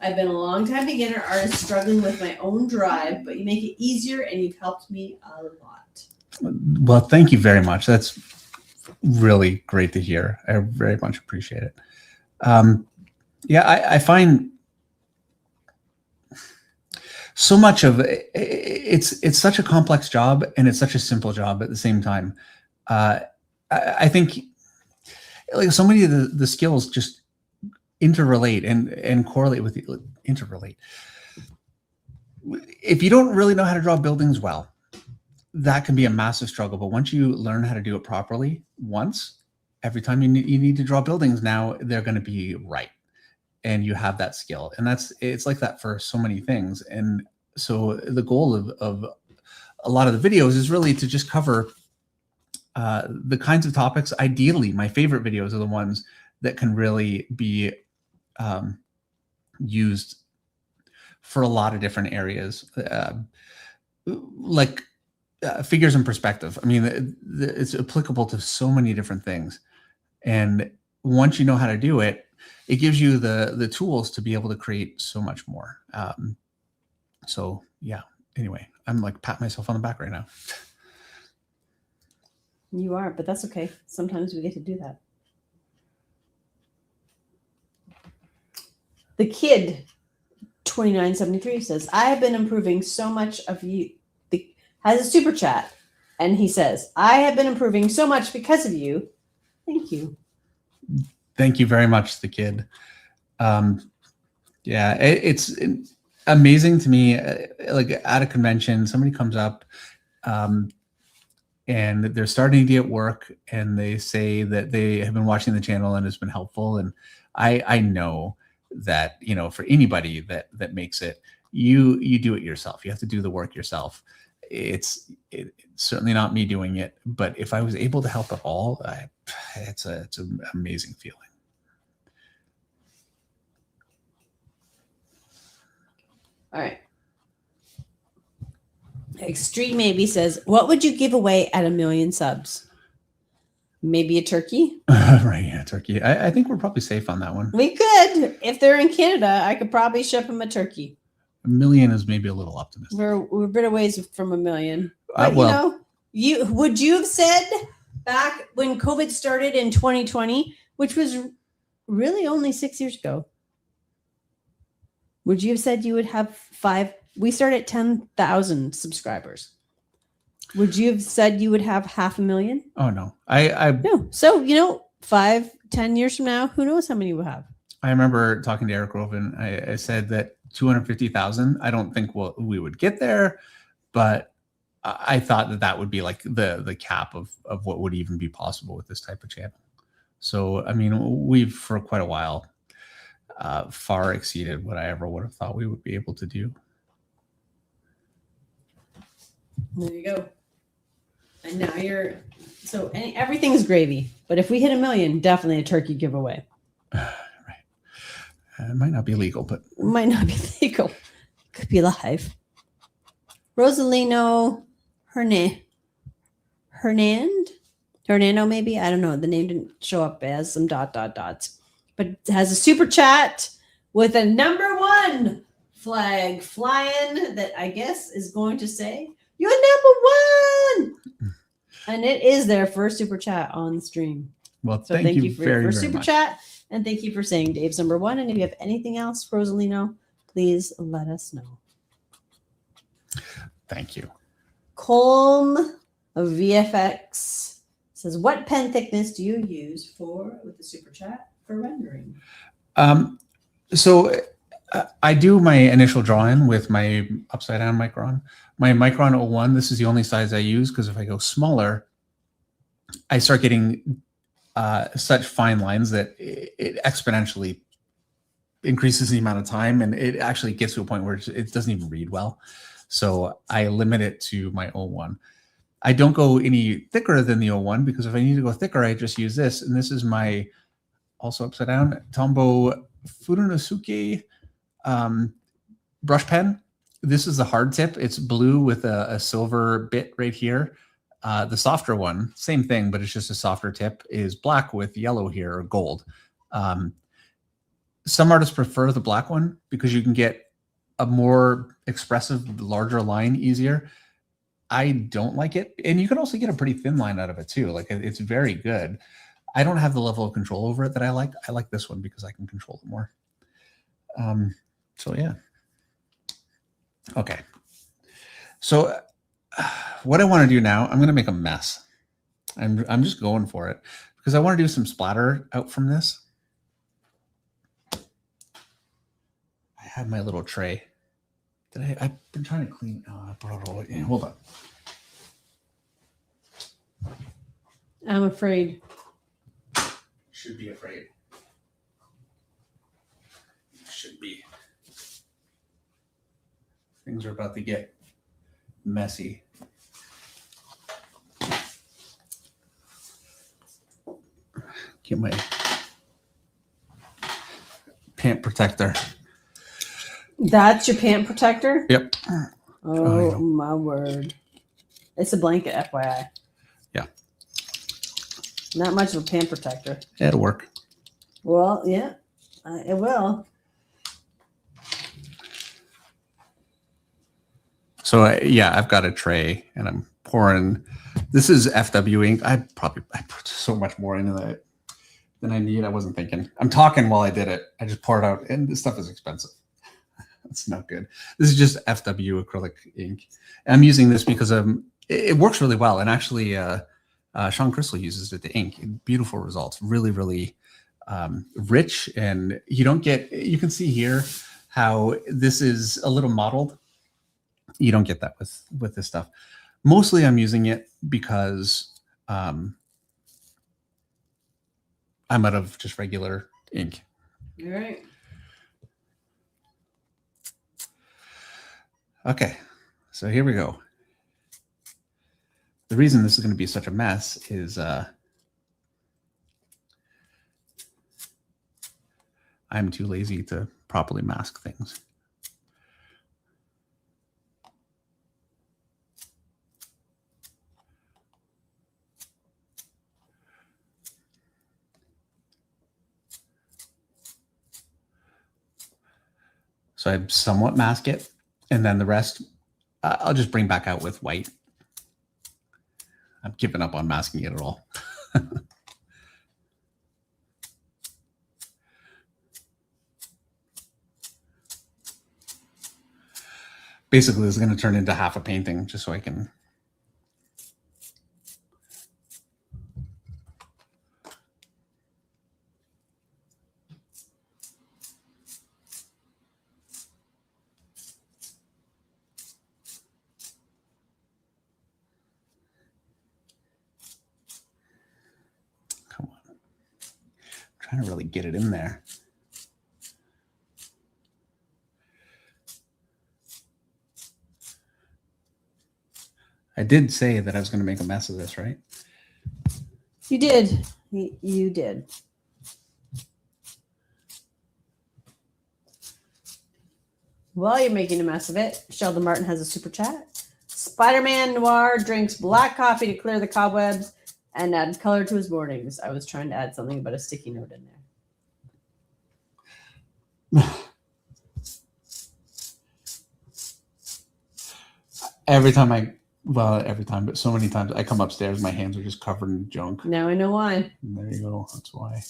I've been a long time beginner artist struggling with my own drive, but you make it easier and you've helped me a lot. Well, thank you very much. That's really great to hear. I very much appreciate it. I find so much of it, it's such a complex job and it's such a simple job at the same time. I think like so many of the skills just interrelate and correlate with interrelate. If you don't really know how to draw buildings well, that can be a massive struggle. But once you learn how to do it properly every time you need to draw buildings, now they're going to be right. And you have that skill. And it's like that for so many things. And so the goal of a lot of the videos is really to just cover the kinds of topics. Ideally, my favorite videos are the ones that can really be used for a lot of different areas, like figures in perspective. I mean, it's applicable to so many different things. And once you know how to do it, it gives you the tools to be able to create so much more. So yeah, anyway, I'm like patting myself on the back right now. You are, but that's okay. Sometimes we get to do that. The kid 2973 says, I have been improving so much of you. Has a super chat. And he says, I have been improving so much because of you. Thank you. Thank you very much, the kid. It's amazing to me. Like at a convention, somebody comes up and they're starting to get work and they say that they have been watching the channel and it's been helpful. And I know that, you know, for anybody that makes it, you do it yourself. You have to do the work yourself. It's certainly not me doing it, but if I was able to help at all, it's an amazing feeling. All right. Extreme Maybe says, what would you give away at 1 million subs? Maybe a turkey? Right, yeah, turkey. I think we're probably safe on that one. We could. If they're in Canada, I could probably ship them a turkey. 1 million is maybe a little optimistic. We're a bit of ways from 1 million. But, would you have said back when COVID started in 2020, which was really only 6 years ago, would you have said you would have 5? We started at 10,000 subscribers. Would you have said you would have 500,000? Oh no, no. So 5-10 years from now, who knows how many we'll have? I remember talking to Eric Roven. I said that 250,000. I don't think we would get there, but I thought that would be like the cap of what would even be possible with this type of channel. So I mean, we've for quite a while far exceeded what I ever would have thought we would be able to do. There you go. And now everything's gravy. But if we hit 1 million, definitely a turkey giveaway. Right. It might not be legal, but it might not be legal. Could be live. Rosalino Hernando, maybe? I don't know. The name didn't show up as some dots. But it has a super chat with a #1 flag flying that I guess is going to say, you're #1. And it is their first super chat on the stream. Well, So thank you for very, your very super much. chat, and thank you for saying Dave's number one. And if you have anything else, Rosalino, please let us know. Thank you. Colm VFX says, "What pen thickness do you use with the super chat for rendering?" So I do my initial drawing with my upside down Micron. My Micron 01, this is the only size I use because if I go smaller, I start getting such fine lines that it exponentially increases the amount of time, and it actually gets to a point where it doesn't even read well. So I limit it to my 01. I don't go any thicker than the 01 because if I need to go thicker, I just use this. And this is my also upside down Tombow Furunosuke brush pen. This is the hard tip. It's blue with a silver bit right here. The softer one, same thing, but it's just a softer tip, is black with yellow here or gold. Some artists prefer the black one because you can get a more expressive, larger line easier. I don't like it. And you can also get a pretty thin line out of it too. Like it's very good. I don't have the level of control over it that I like. I like this one because I can control it more. So yeah. Okay. So what I want to do now, I'm going to make a mess. I'm just going for it because I want to do some splatter out from this. I have my little tray. I've been trying to clean. Oh, I brought it all in. Hold on. I'm afraid. Should be afraid. Should be. Things are about to get messy. Get my pant protector. That's your pant protector? Yep. Oh, my word. It's a blanket, FYI. Yeah. Not much of a pant protector. It'll work. Well, yeah, it will. So yeah, I've got a tray and I'm pouring. This is FW ink. I put so much more into that than I need. I wasn't thinking. I'm talking while I did it. I just poured out, and this stuff is expensive. It's not good. This is just FW acrylic ink. And I'm using this because it works really well. And actually, Sean Crystal uses it to ink. Beautiful results. Really, really rich. And you can see here how this is a little mottled. You don't get that with this stuff. Mostly I'm using it because I'm out of just regular ink. All right. Okay, so here we go. The reason this is going to be such a mess is I'm too lazy to properly mask things. So I somewhat mask it, and then the rest I'll just bring back out with white. I've given up on masking it at all. Basically, this is going to turn into half a painting just so I can. Come on. I'm trying to really get it in there. I did say that I was going to make a mess of this, right? You did. You did. While you're making a mess of it, Sheldon Martin has a super chat. Spider-Man Noir drinks black coffee to clear the cobwebs and add color to his mornings. I was trying to add something about a sticky note in there. Every time I Well, every time, but so many times I come upstairs, my hands are just covered in junk. Now I know why. And there you go. That's why.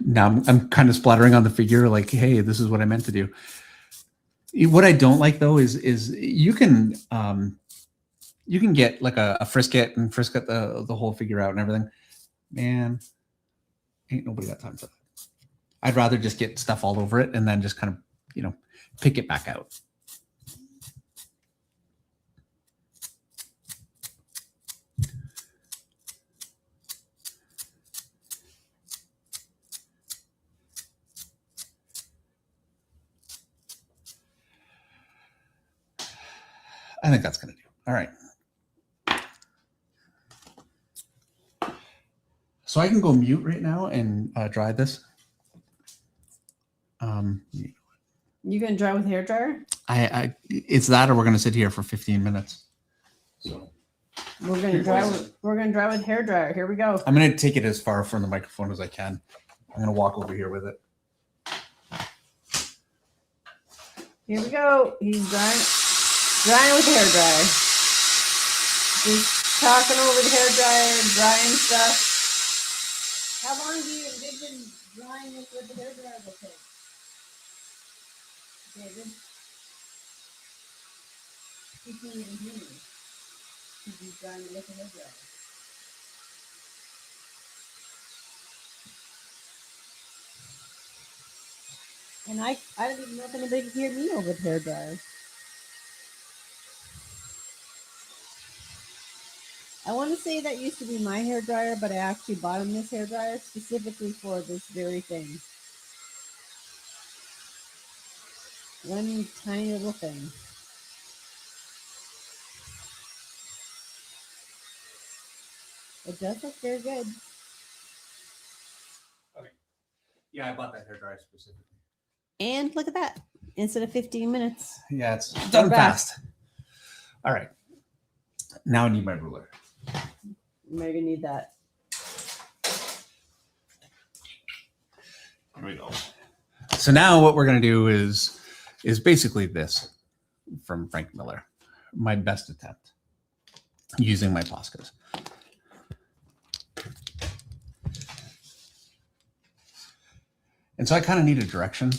Now I'm kind of splattering on the figure like, hey, this is what I meant to do. What I don't like though is you can get like a frisket and frisket the whole figure out and everything. Man, ain't nobody got time for that. I'd rather just get stuff all over it and then just kind of, pick it back out. I think that's going to do. All right. So I can go mute right now and dry this. You gonna dry with hair dryer? It's that, or we're going to sit here for 15 minutes. So We're gonna dry with hair dryer. Here we go. I'm going to take it as far from the microphone as I can. I'm going to walk over here with it. Here we go. He's drying with hair dryer. Just talking over the hair dryer, drying stuff. How long do you envision drying it with the hair dryer will take? David? He can't even hear me. He's drying it with the hair dryer. And I don't even know if anybody can hear me over the hair dryer. I want to say that used to be my hair dryer, but I actually bought him this hair dryer specifically for this very thing. One tiny little thing. It does look very good. Okay. Yeah, I bought that hair dryer specifically. And look at that. Instead of 15 minutes. Yeah, it's done fast. All right. Now I need my ruler. Maybe need that. Here we go. So now what we're going to do is basically this from Frank Miller. My best attempt using my Poscas. And so I kind of need a direction.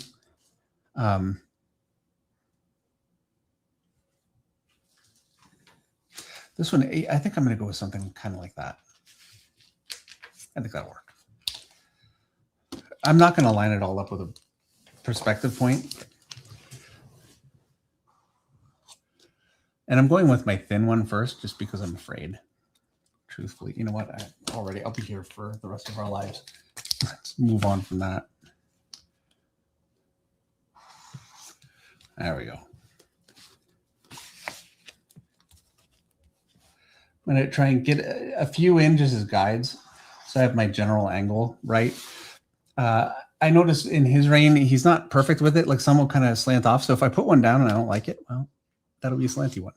This one, I think I'm going to go with something kind of like that. I think that'll work. I'm not going to line it all up with a perspective point. And I'm going with my thin one first, just because I'm afraid. Truthfully, you know what? I'll be here for the rest of our lives. Let's move on from that. There we go. I'm going to try and get a few inches as guides. So I have my general angle right. I noticed in his rain, he's not perfect with it. Like some will kind of slant off. So if I put one down and I don't like it, well, that'll be a slanty one.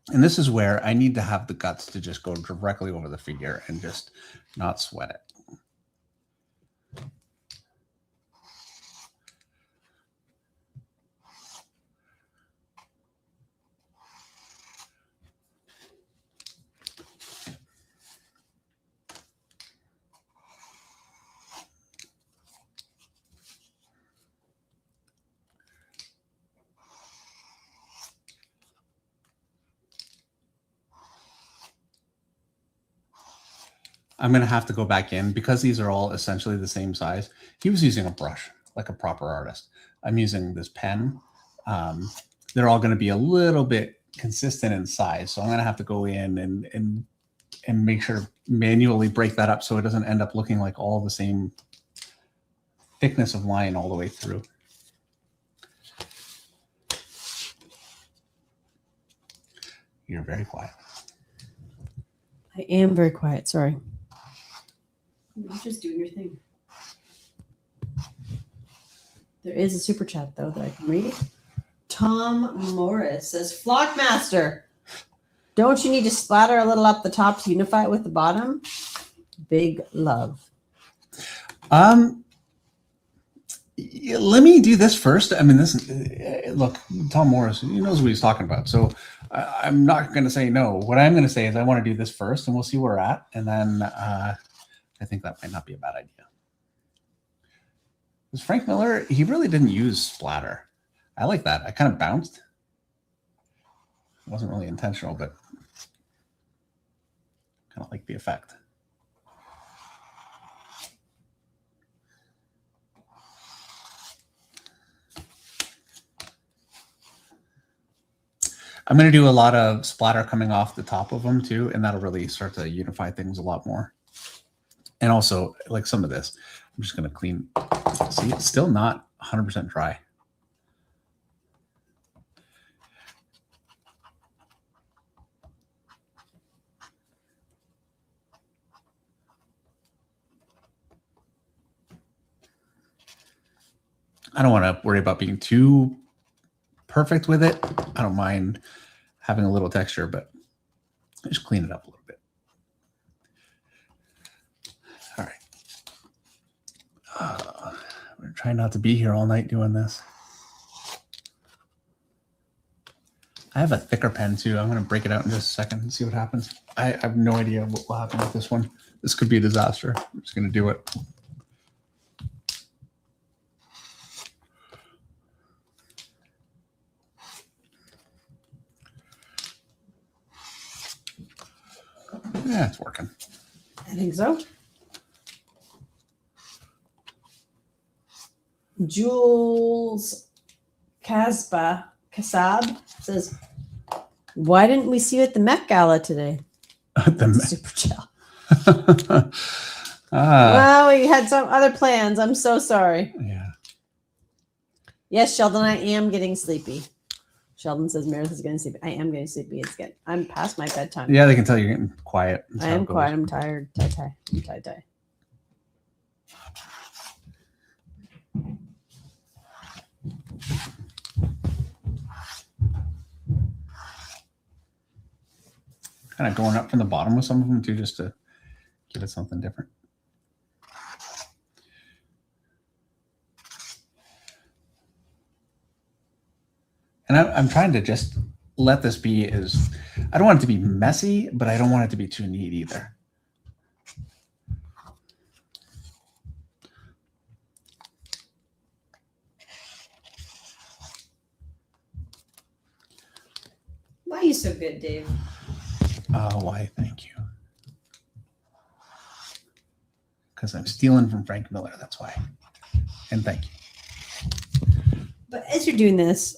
And this is where I need to have the guts to just go directly over the figure and just not sweat it. I'm going to have to go back in because these are all essentially the same size. He was using a brush like a proper artist. I'm using this pen. They're all going to be a little bit consistent in size. So I'm going to have to go in and make sure to manually break that up so it doesn't end up looking like all the same thickness of line all the way through. You're very quiet. I am very quiet. Sorry. You're just doing your thing. There is a super chat, though, that I can read. Tom Morris says, Flockmaster, don't you need to splatter a little up the top to unify it with the bottom? Big love. Let me do this first. I mean, look, Tom Morris, he knows what he's talking about. So I'm not going to say no. What I'm going to say is I want to do this first, and we'll see where we're at. And then I think that might not be a bad idea. Because Frank Miller, he really didn't use splatter. I like that. I kind of bounced. It wasn't really intentional, but kind of like the effect. I'm going to do a lot of splatter coming off the top of them too, and that'll really start to unify things a lot more. And also, like some of this, I'm just going to clean. See, it's still not 100% dry. I don't want to worry about being too perfect with it. I don't mind having a little texture, but just clean it up a little bit. All right. I'm going to try not to be here all night doing this. I have a thicker pen too. I'm going to break it out in just a second and see what happens. I have no idea what will happen with this one. This could be a disaster. I'm just going to do it. Yeah, it's working. I think so. Jules Kasab says, why didn't we see you at the Met Gala today? Super chill. Well, we had some other plans. I'm so sorry. Yeah. Yes, Sheldon, I am getting sleepy. Sheldon says Meredith is getting sleepy. I am getting sleepy. I'm past my bedtime. Yeah, they can tell you're getting quiet. I am quiet. I'm tired. I'm tie. Kind of going up from the bottom with some of them too, just to give it something different. And I'm trying to just let this be I don't want it to be messy, but I don't want it to be too neat either. Why are you so good, Dave? Why? Thank you. Because I'm stealing from Frank Miller. That's why. And thank you. But as you're doing this,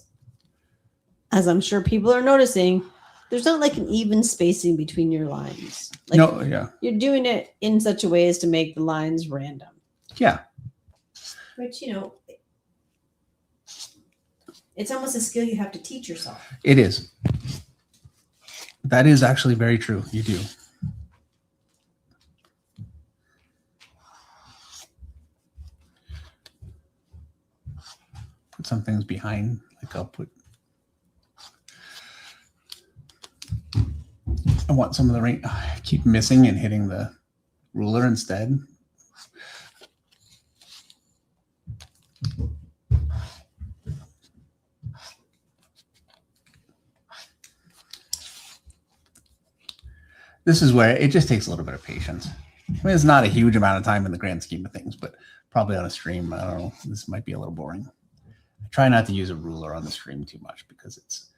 as I'm sure people are noticing, there's not like an even spacing between your lines. Like, no, yeah. You're doing it in such a way as to make the lines random. Yeah. Which, it's almost a skill you have to teach yourself. It is. That is actually very true. You do. Put some things behind, like I'll put. I want some of the rain. I keep missing and hitting the ruler instead. This is where it just takes a little bit of patience. I mean, it's not a huge amount of time in the grand scheme of things, but probably on a stream, I don't know, this might be a little boring. I try not to use a ruler on the stream too much because it's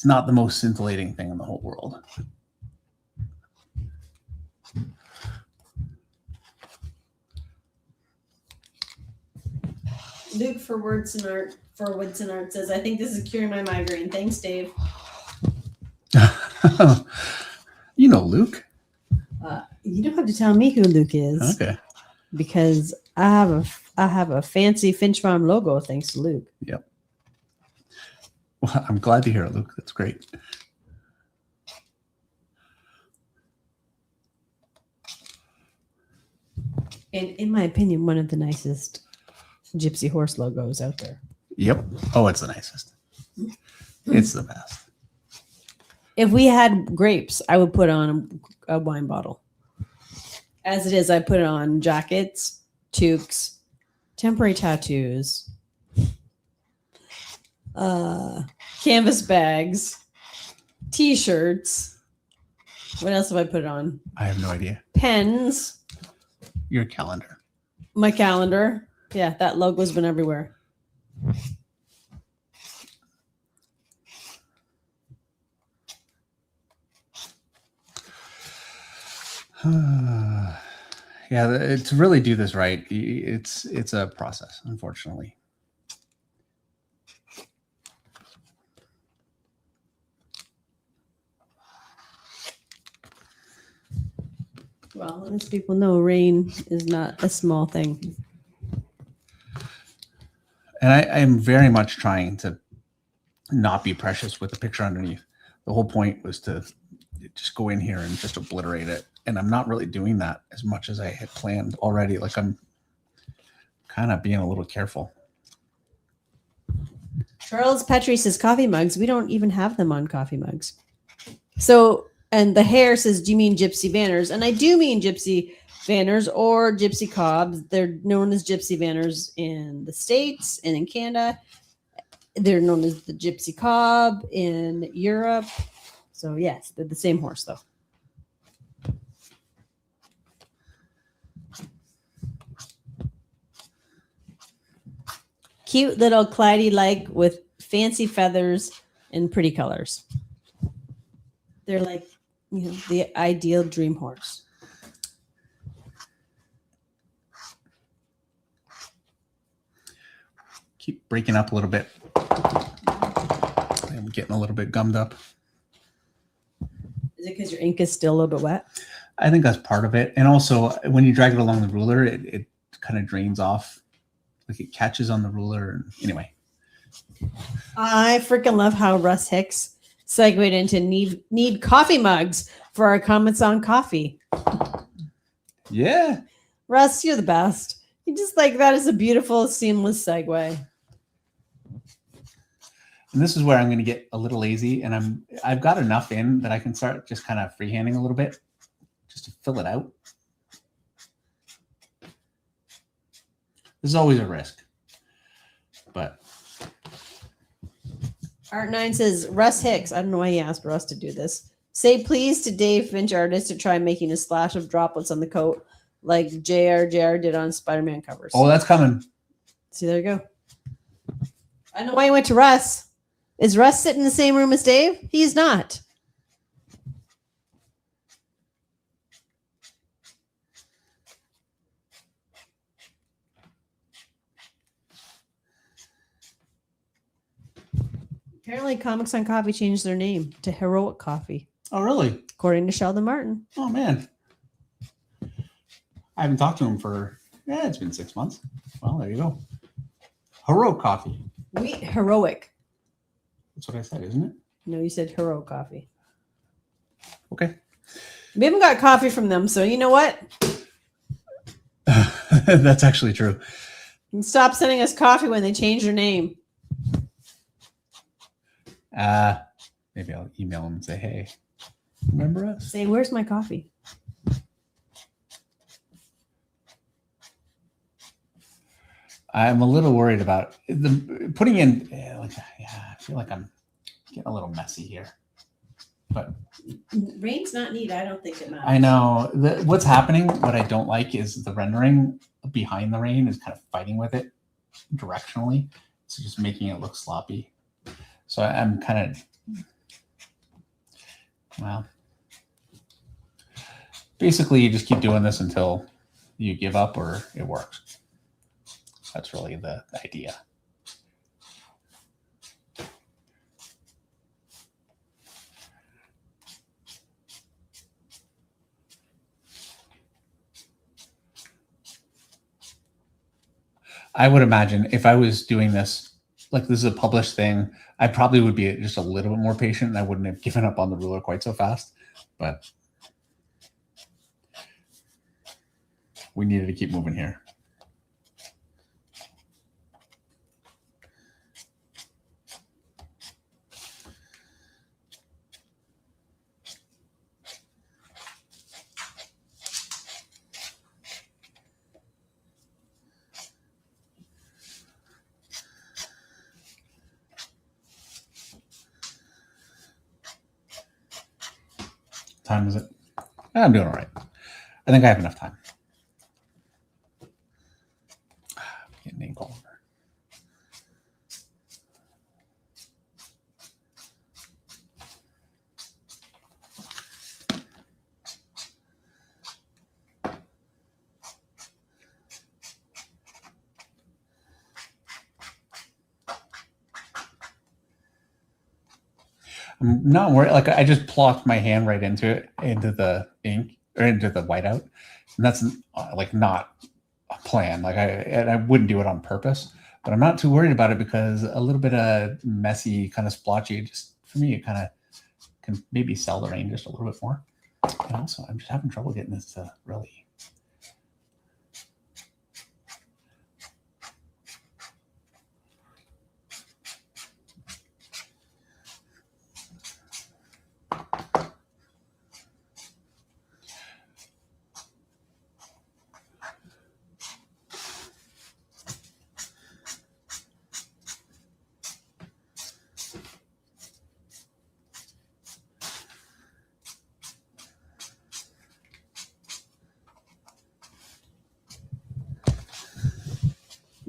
not the most scintillating thing in the whole world. Luke for Words and Art says, I think this is curing my migraine. Thanks, Dave. You know Luke. You don't have to tell me who Luke is. Okay. Because I have a fancy Finch Farm logo thanks to Luke. Yep. Well, I'm glad to hear it, Luke. That's great. And in my opinion, one of the nicest gypsy horse logos out there. Yep. Oh, it's the nicest. It's the best. If we had grapes, I would put on a wine bottle. As it is, I put it on jackets, toques, temporary tattoos, canvas bags, t-shirts. What else have I put it on? I have no idea. Pens. Your calendar. My calendar. Yeah, that logo's been everywhere. Yeah, to really do this right, it's a process, unfortunately. Well, as people know, rain is not a small thing. And I am very much trying to not be precious with the picture underneath. The whole point was to just go in here and just obliterate it. And I'm not really doing that as much as I had planned already. Like I'm kind of being a little careful. Charles Petrie says coffee mugs. We don't even have them on coffee mugs. So, and the hair says, do you mean gypsy banners? And I do mean gypsy banners or gypsy cobs. They're known as gypsy banners in the States and in Canada. They're known as the gypsy cob in Europe. So yes, they're the same horse though. Cute little Clyde like with fancy feathers and pretty colors. They're like, you know, the ideal dream horse. Keep breaking up a little bit. I'm getting a little bit gummed up. Is it because your ink is still a little bit wet? I think that's part of it. And also when you drag it along the ruler, it kind of drains off. Like it catches on the ruler. Anyway. I freaking love how Russ Hicks segued into need coffee mugs for our comments on coffee. Yeah. Russ, you're the best. You just like that is a beautiful, seamless segue. And this is where I'm going to get a little lazy, and I've got enough in that I can start just kind of freehanding a little bit just to fill it out. There's always a risk, but Art9 says, Russ Hicks, I don't know why he asked Russ to do this. Say please to Dave Finch artist to try making a splash of droplets on the coat like JR did on Spider-Man covers. Oh, that's coming. See, there you go. I know why he went to Russ. Is Russ sitting in the same room as Dave? He's not. Apparently, Comics on Coffee changed their name to Heroic Coffee. Oh, really? According to Sheldon Martin. Oh, man. I haven't talked to him for, it's been 6 months. Well, there you go. Heroic Coffee. Wheat Heroic. That's what I said, isn't it? No, you said Heroic Coffee. Okay. We haven't got coffee from them, so you know what? That's actually true. You can stop sending us coffee when they change their name. Maybe I'll email them and say, hey, remember us? Say, where's my coffee? I'm a little worried about the putting in. I feel like I'm getting a little messy here. But Rain's not neat. I don't think it matters. I know what's happening. What I don't like is the rendering behind the rain is kind of fighting with it directionally. So just making it look sloppy. So I'm kind of, well, basically you just keep doing this until you give up or it works. That's really the idea. I would imagine if I was doing this, like this is a published thing, I probably would be just a little bit more patient and I wouldn't have given up on the ruler quite so fast. But we needed to keep moving here. Time is it? I'm doing all right. I think I have enough time. Getting ink all over. I'm not worried. Like I just plopped my hand right into the ink or into the whiteout, and that's like not a plan. Like I wouldn't do it on purpose, but I'm not too worried about it because a little bit of messy, kind of splotchy, just for me, it kind of can maybe sell the rain just a little bit more. And also, I'm just having trouble getting this to really.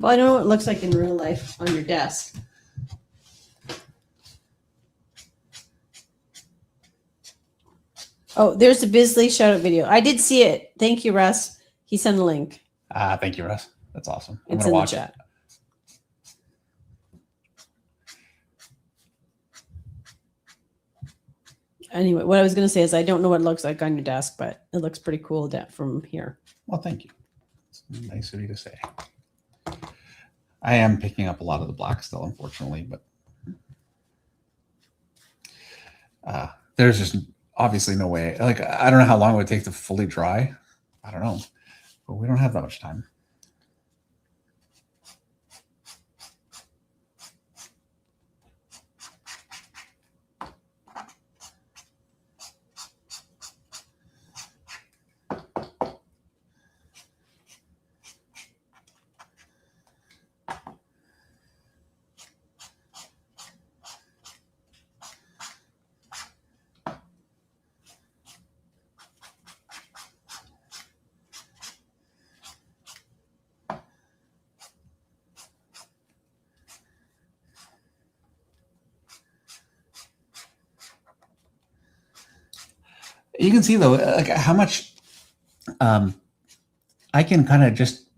Well, I know what it looks like in real life on your desk. Oh, there's the Bisley shout out video. I did see it. Thank you, Russ. He sent a link. Thank you, Russ. That's awesome. I'm It's gonna in the watch chat. it. Anyway, what I was going to say is I don't know what it looks like on your desk, but it looks pretty cool from here. Well, thank you. It's nice of you to say. I am picking up a lot of the black still, unfortunately, but there's just obviously no way. Like, I don't know how long it would take to fully dry. I don't know, but we don't have that much time. You can see though, like how much I can kind of just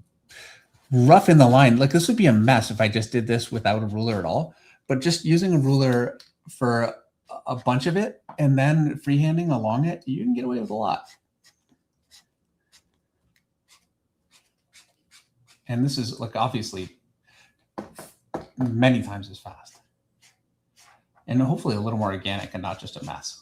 rough in the line. Like this would be a mess if I just did this without a ruler at all. But just using a ruler for a bunch of it and then freehanding along it, you can get away with a lot. And this is like obviously many times as fast. And hopefully a little more organic and not just a mess.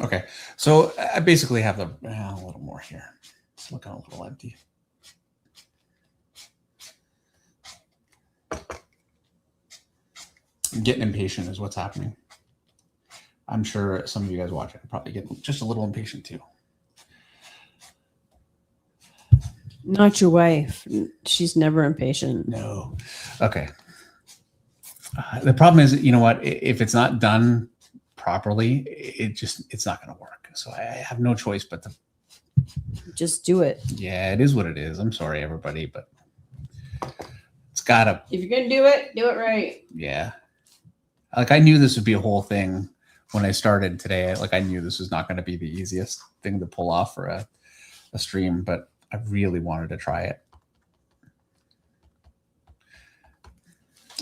Okay, so I basically have a little more here. It's looking a little empty. I'm getting impatient is what's happening. I'm sure some of you guys watching are probably getting just a little impatient too. Not your wife. She's never impatient. No. Okay. The problem is, you know what? If it's not done properly, it's not going to work. So I have no choice but to just do it. Yeah, it is what it is. I'm sorry, everybody, but it's gotta. If you're gonna do it right. Yeah, like I knew this would be a whole thing when I started today. Like I knew this was not going to be the easiest thing to pull off for a stream, but I really wanted to try it.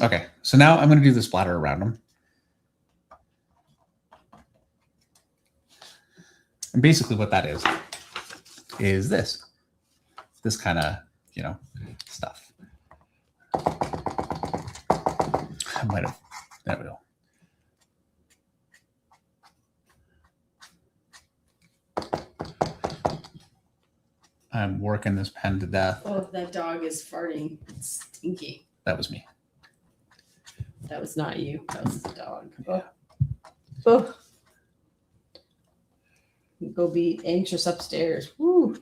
Okay, so now I'm going to do the splatter around them. And basically what that is this kind of, stuff. I might have, there we go. I'm working this pen to death. Oh, that dog is farting. It's stinky. That was me. That was not you. That was the dog. Yeah. Oh. Go be anxious upstairs. Woo.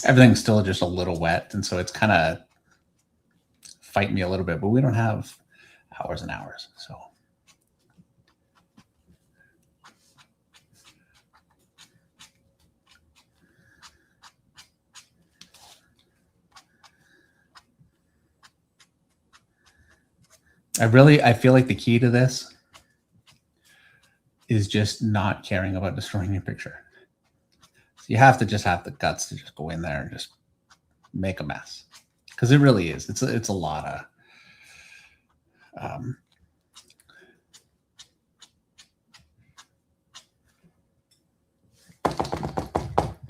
Everything's still just a little wet, and so it's kind of fighting me a little bit, but we don't have hours and hours, so. I feel like the key to this is just not caring about destroying your picture. So you have to just have the guts to just go in there and just make a mess, because it really is. It's a lot of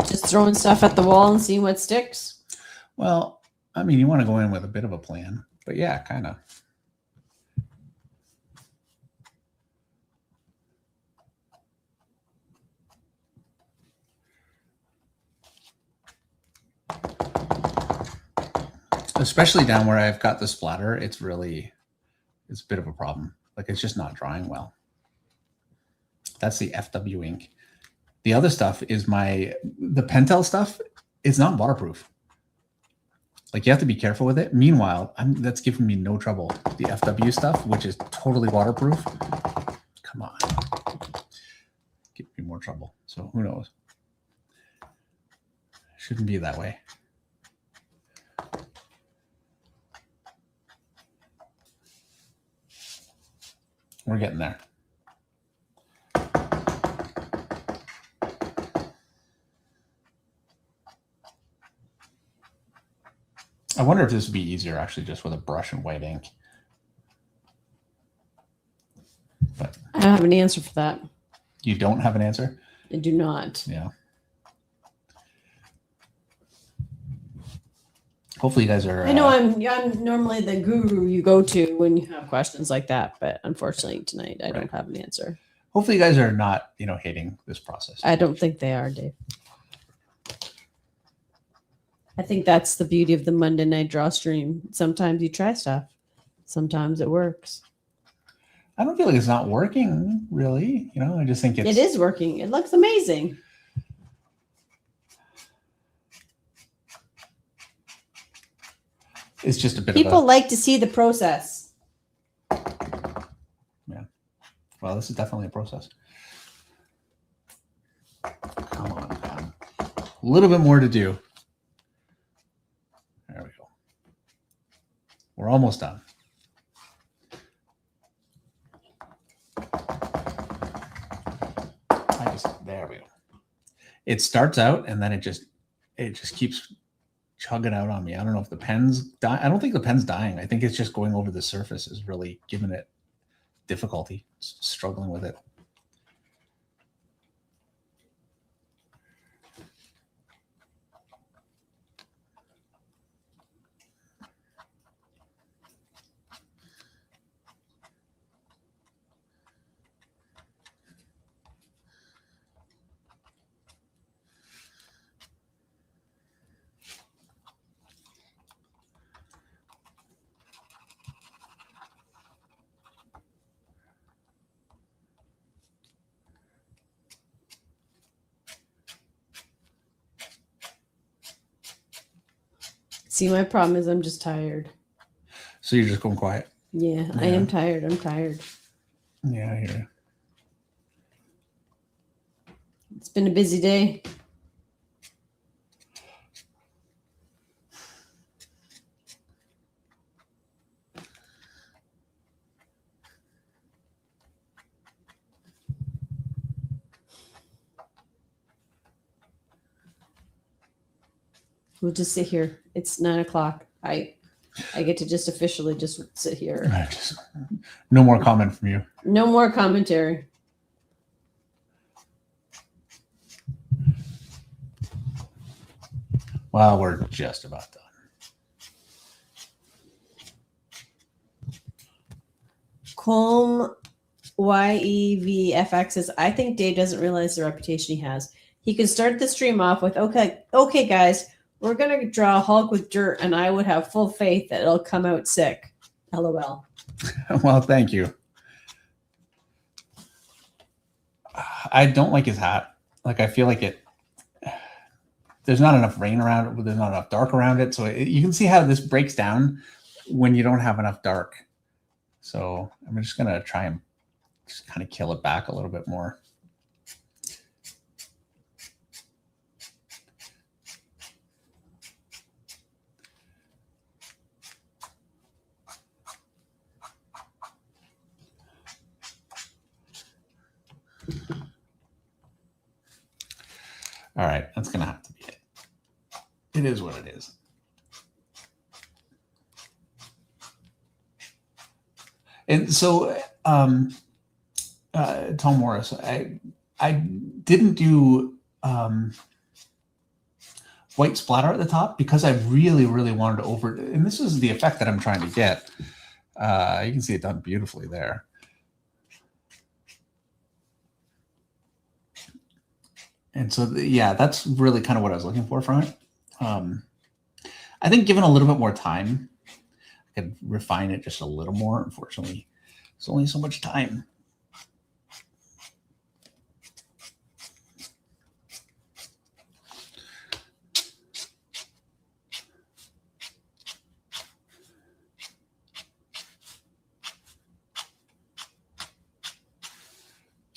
just throwing stuff at the wall and seeing what sticks. well, I mean, you want to go in with a bit of a plan, but yeah, kind of. Especially down where I've got the splatter, it's a bit of a problem. Like, it's just not drying well. That's the FW ink. The other stuff is the Pentel stuff is not waterproof. Like, you have to be careful with it. Meanwhile, that's giving me no trouble. The FW stuff, which is totally waterproof, come on, give me more trouble. So who knows? Shouldn't be that way. We're getting there. I wonder if this would be easier actually just with a brush and white ink. But I don't have an answer for that. you don't have an answer? I do not. Yeah. Hopefully you guys are... I know I'm normally the guru you go to when you have questions like that, but unfortunately tonight I don't have an answer. Hopefully you guys are not, hating this process. I don't think they are, Dave. I think that's the beauty of the Monday Night Draw stream. Sometimes you try stuff. Sometimes it works. I don't feel like it's not working, really. I just think It is working. It looks amazing. It's just a bit People like to see the process. Yeah. Well, this is definitely a process. Come on, man. A little bit more to do. There we go. We're almost done. There we go. It starts out and then it just keeps chugging out on me. I don't know if the pen's dying. I don't think the pen's dying. I think it's just going over the surface is really giving it difficulty, struggling with it. See, my problem is I'm just tired. So you're just going quiet? Yeah, I am tired. I'm tired. Yeah, I hear you. It's been a busy day. We'll just sit here. It's 9 o'clock. I get to just officially just sit here. No more comment from you. No more commentary. Well, we're just about done. Colm YEVFX says, I think Dave doesn't realize the reputation he has. He could start the stream off with, okay, guys, we're going to draw a Hulk with dirt, and I would have full faith that it'll come out sick. LOL. Well, thank you. I don't like his hat. Like, I feel like there's not enough rain around it. There's not enough dark around it. So you can see how this breaks down when you don't have enough dark. So I'm just going to try and just kind of kill it back a little bit more. All right, that's going to have to be it. It is what it is. And so, Tom Morris, I didn't do white splatter at the top because I really, really wanted to and this is the effect that I'm trying to get. You can see it done beautifully there. And so, yeah, that's really kind of what I was looking for from it. I think given a little bit more time, I could refine it just a little more. Unfortunately, there's only so much time.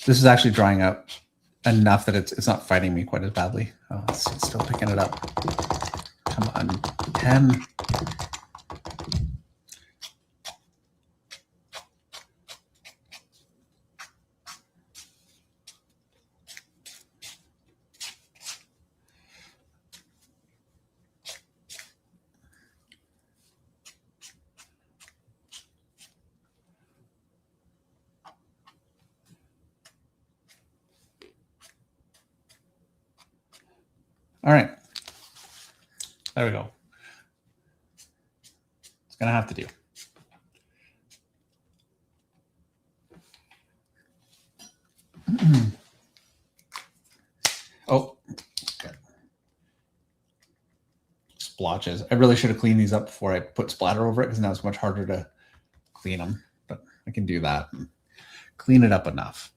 This is actually drying up enough that it's not fighting me quite as badly. Oh, it's still picking it up. Come on, 10. All right. There we go. It's going to have to do. Oh, okay. Splotches. I really should have cleaned these up before I put splatter over it because now it's much harder to clean them. But I can do that and clean it up enough.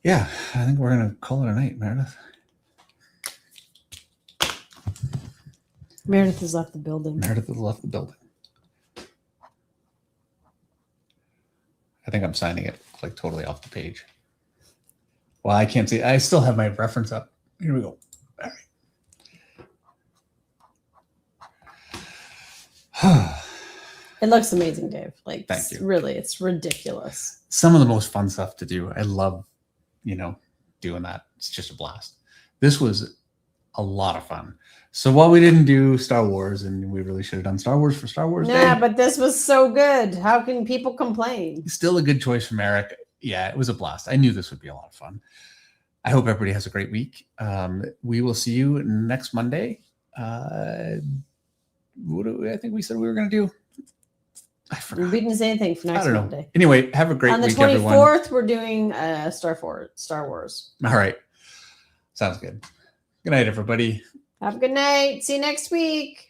Yeah, I think we're going to call it a night, Meredith. Meredith has left the building. Meredith has left the building. I think I'm signing it like totally off the page. Well, I can't see. I still have my reference up. Here we go. All right. It looks amazing, Dave. Like, thank you. Really, it's ridiculous. Some of the most fun stuff to do. I love, doing that. It's just a blast. This was a lot of fun. So while we didn't do Star Wars, and we really should have done Star Wars for Star Wars Day. But this was so good. How can people complain? Still a good choice from Eric. Yeah, it was a blast. I knew this would be a lot of fun. I hope everybody has a great week. We will see you next Monday. What do I think we said we were going to do? I forgot. We didn't say anything for next Monday. Anyway, have a great week, everyone. On the 24th, we're doing Star Wars. All right. Sounds good. Good night, everybody. Have a good night. See you next week.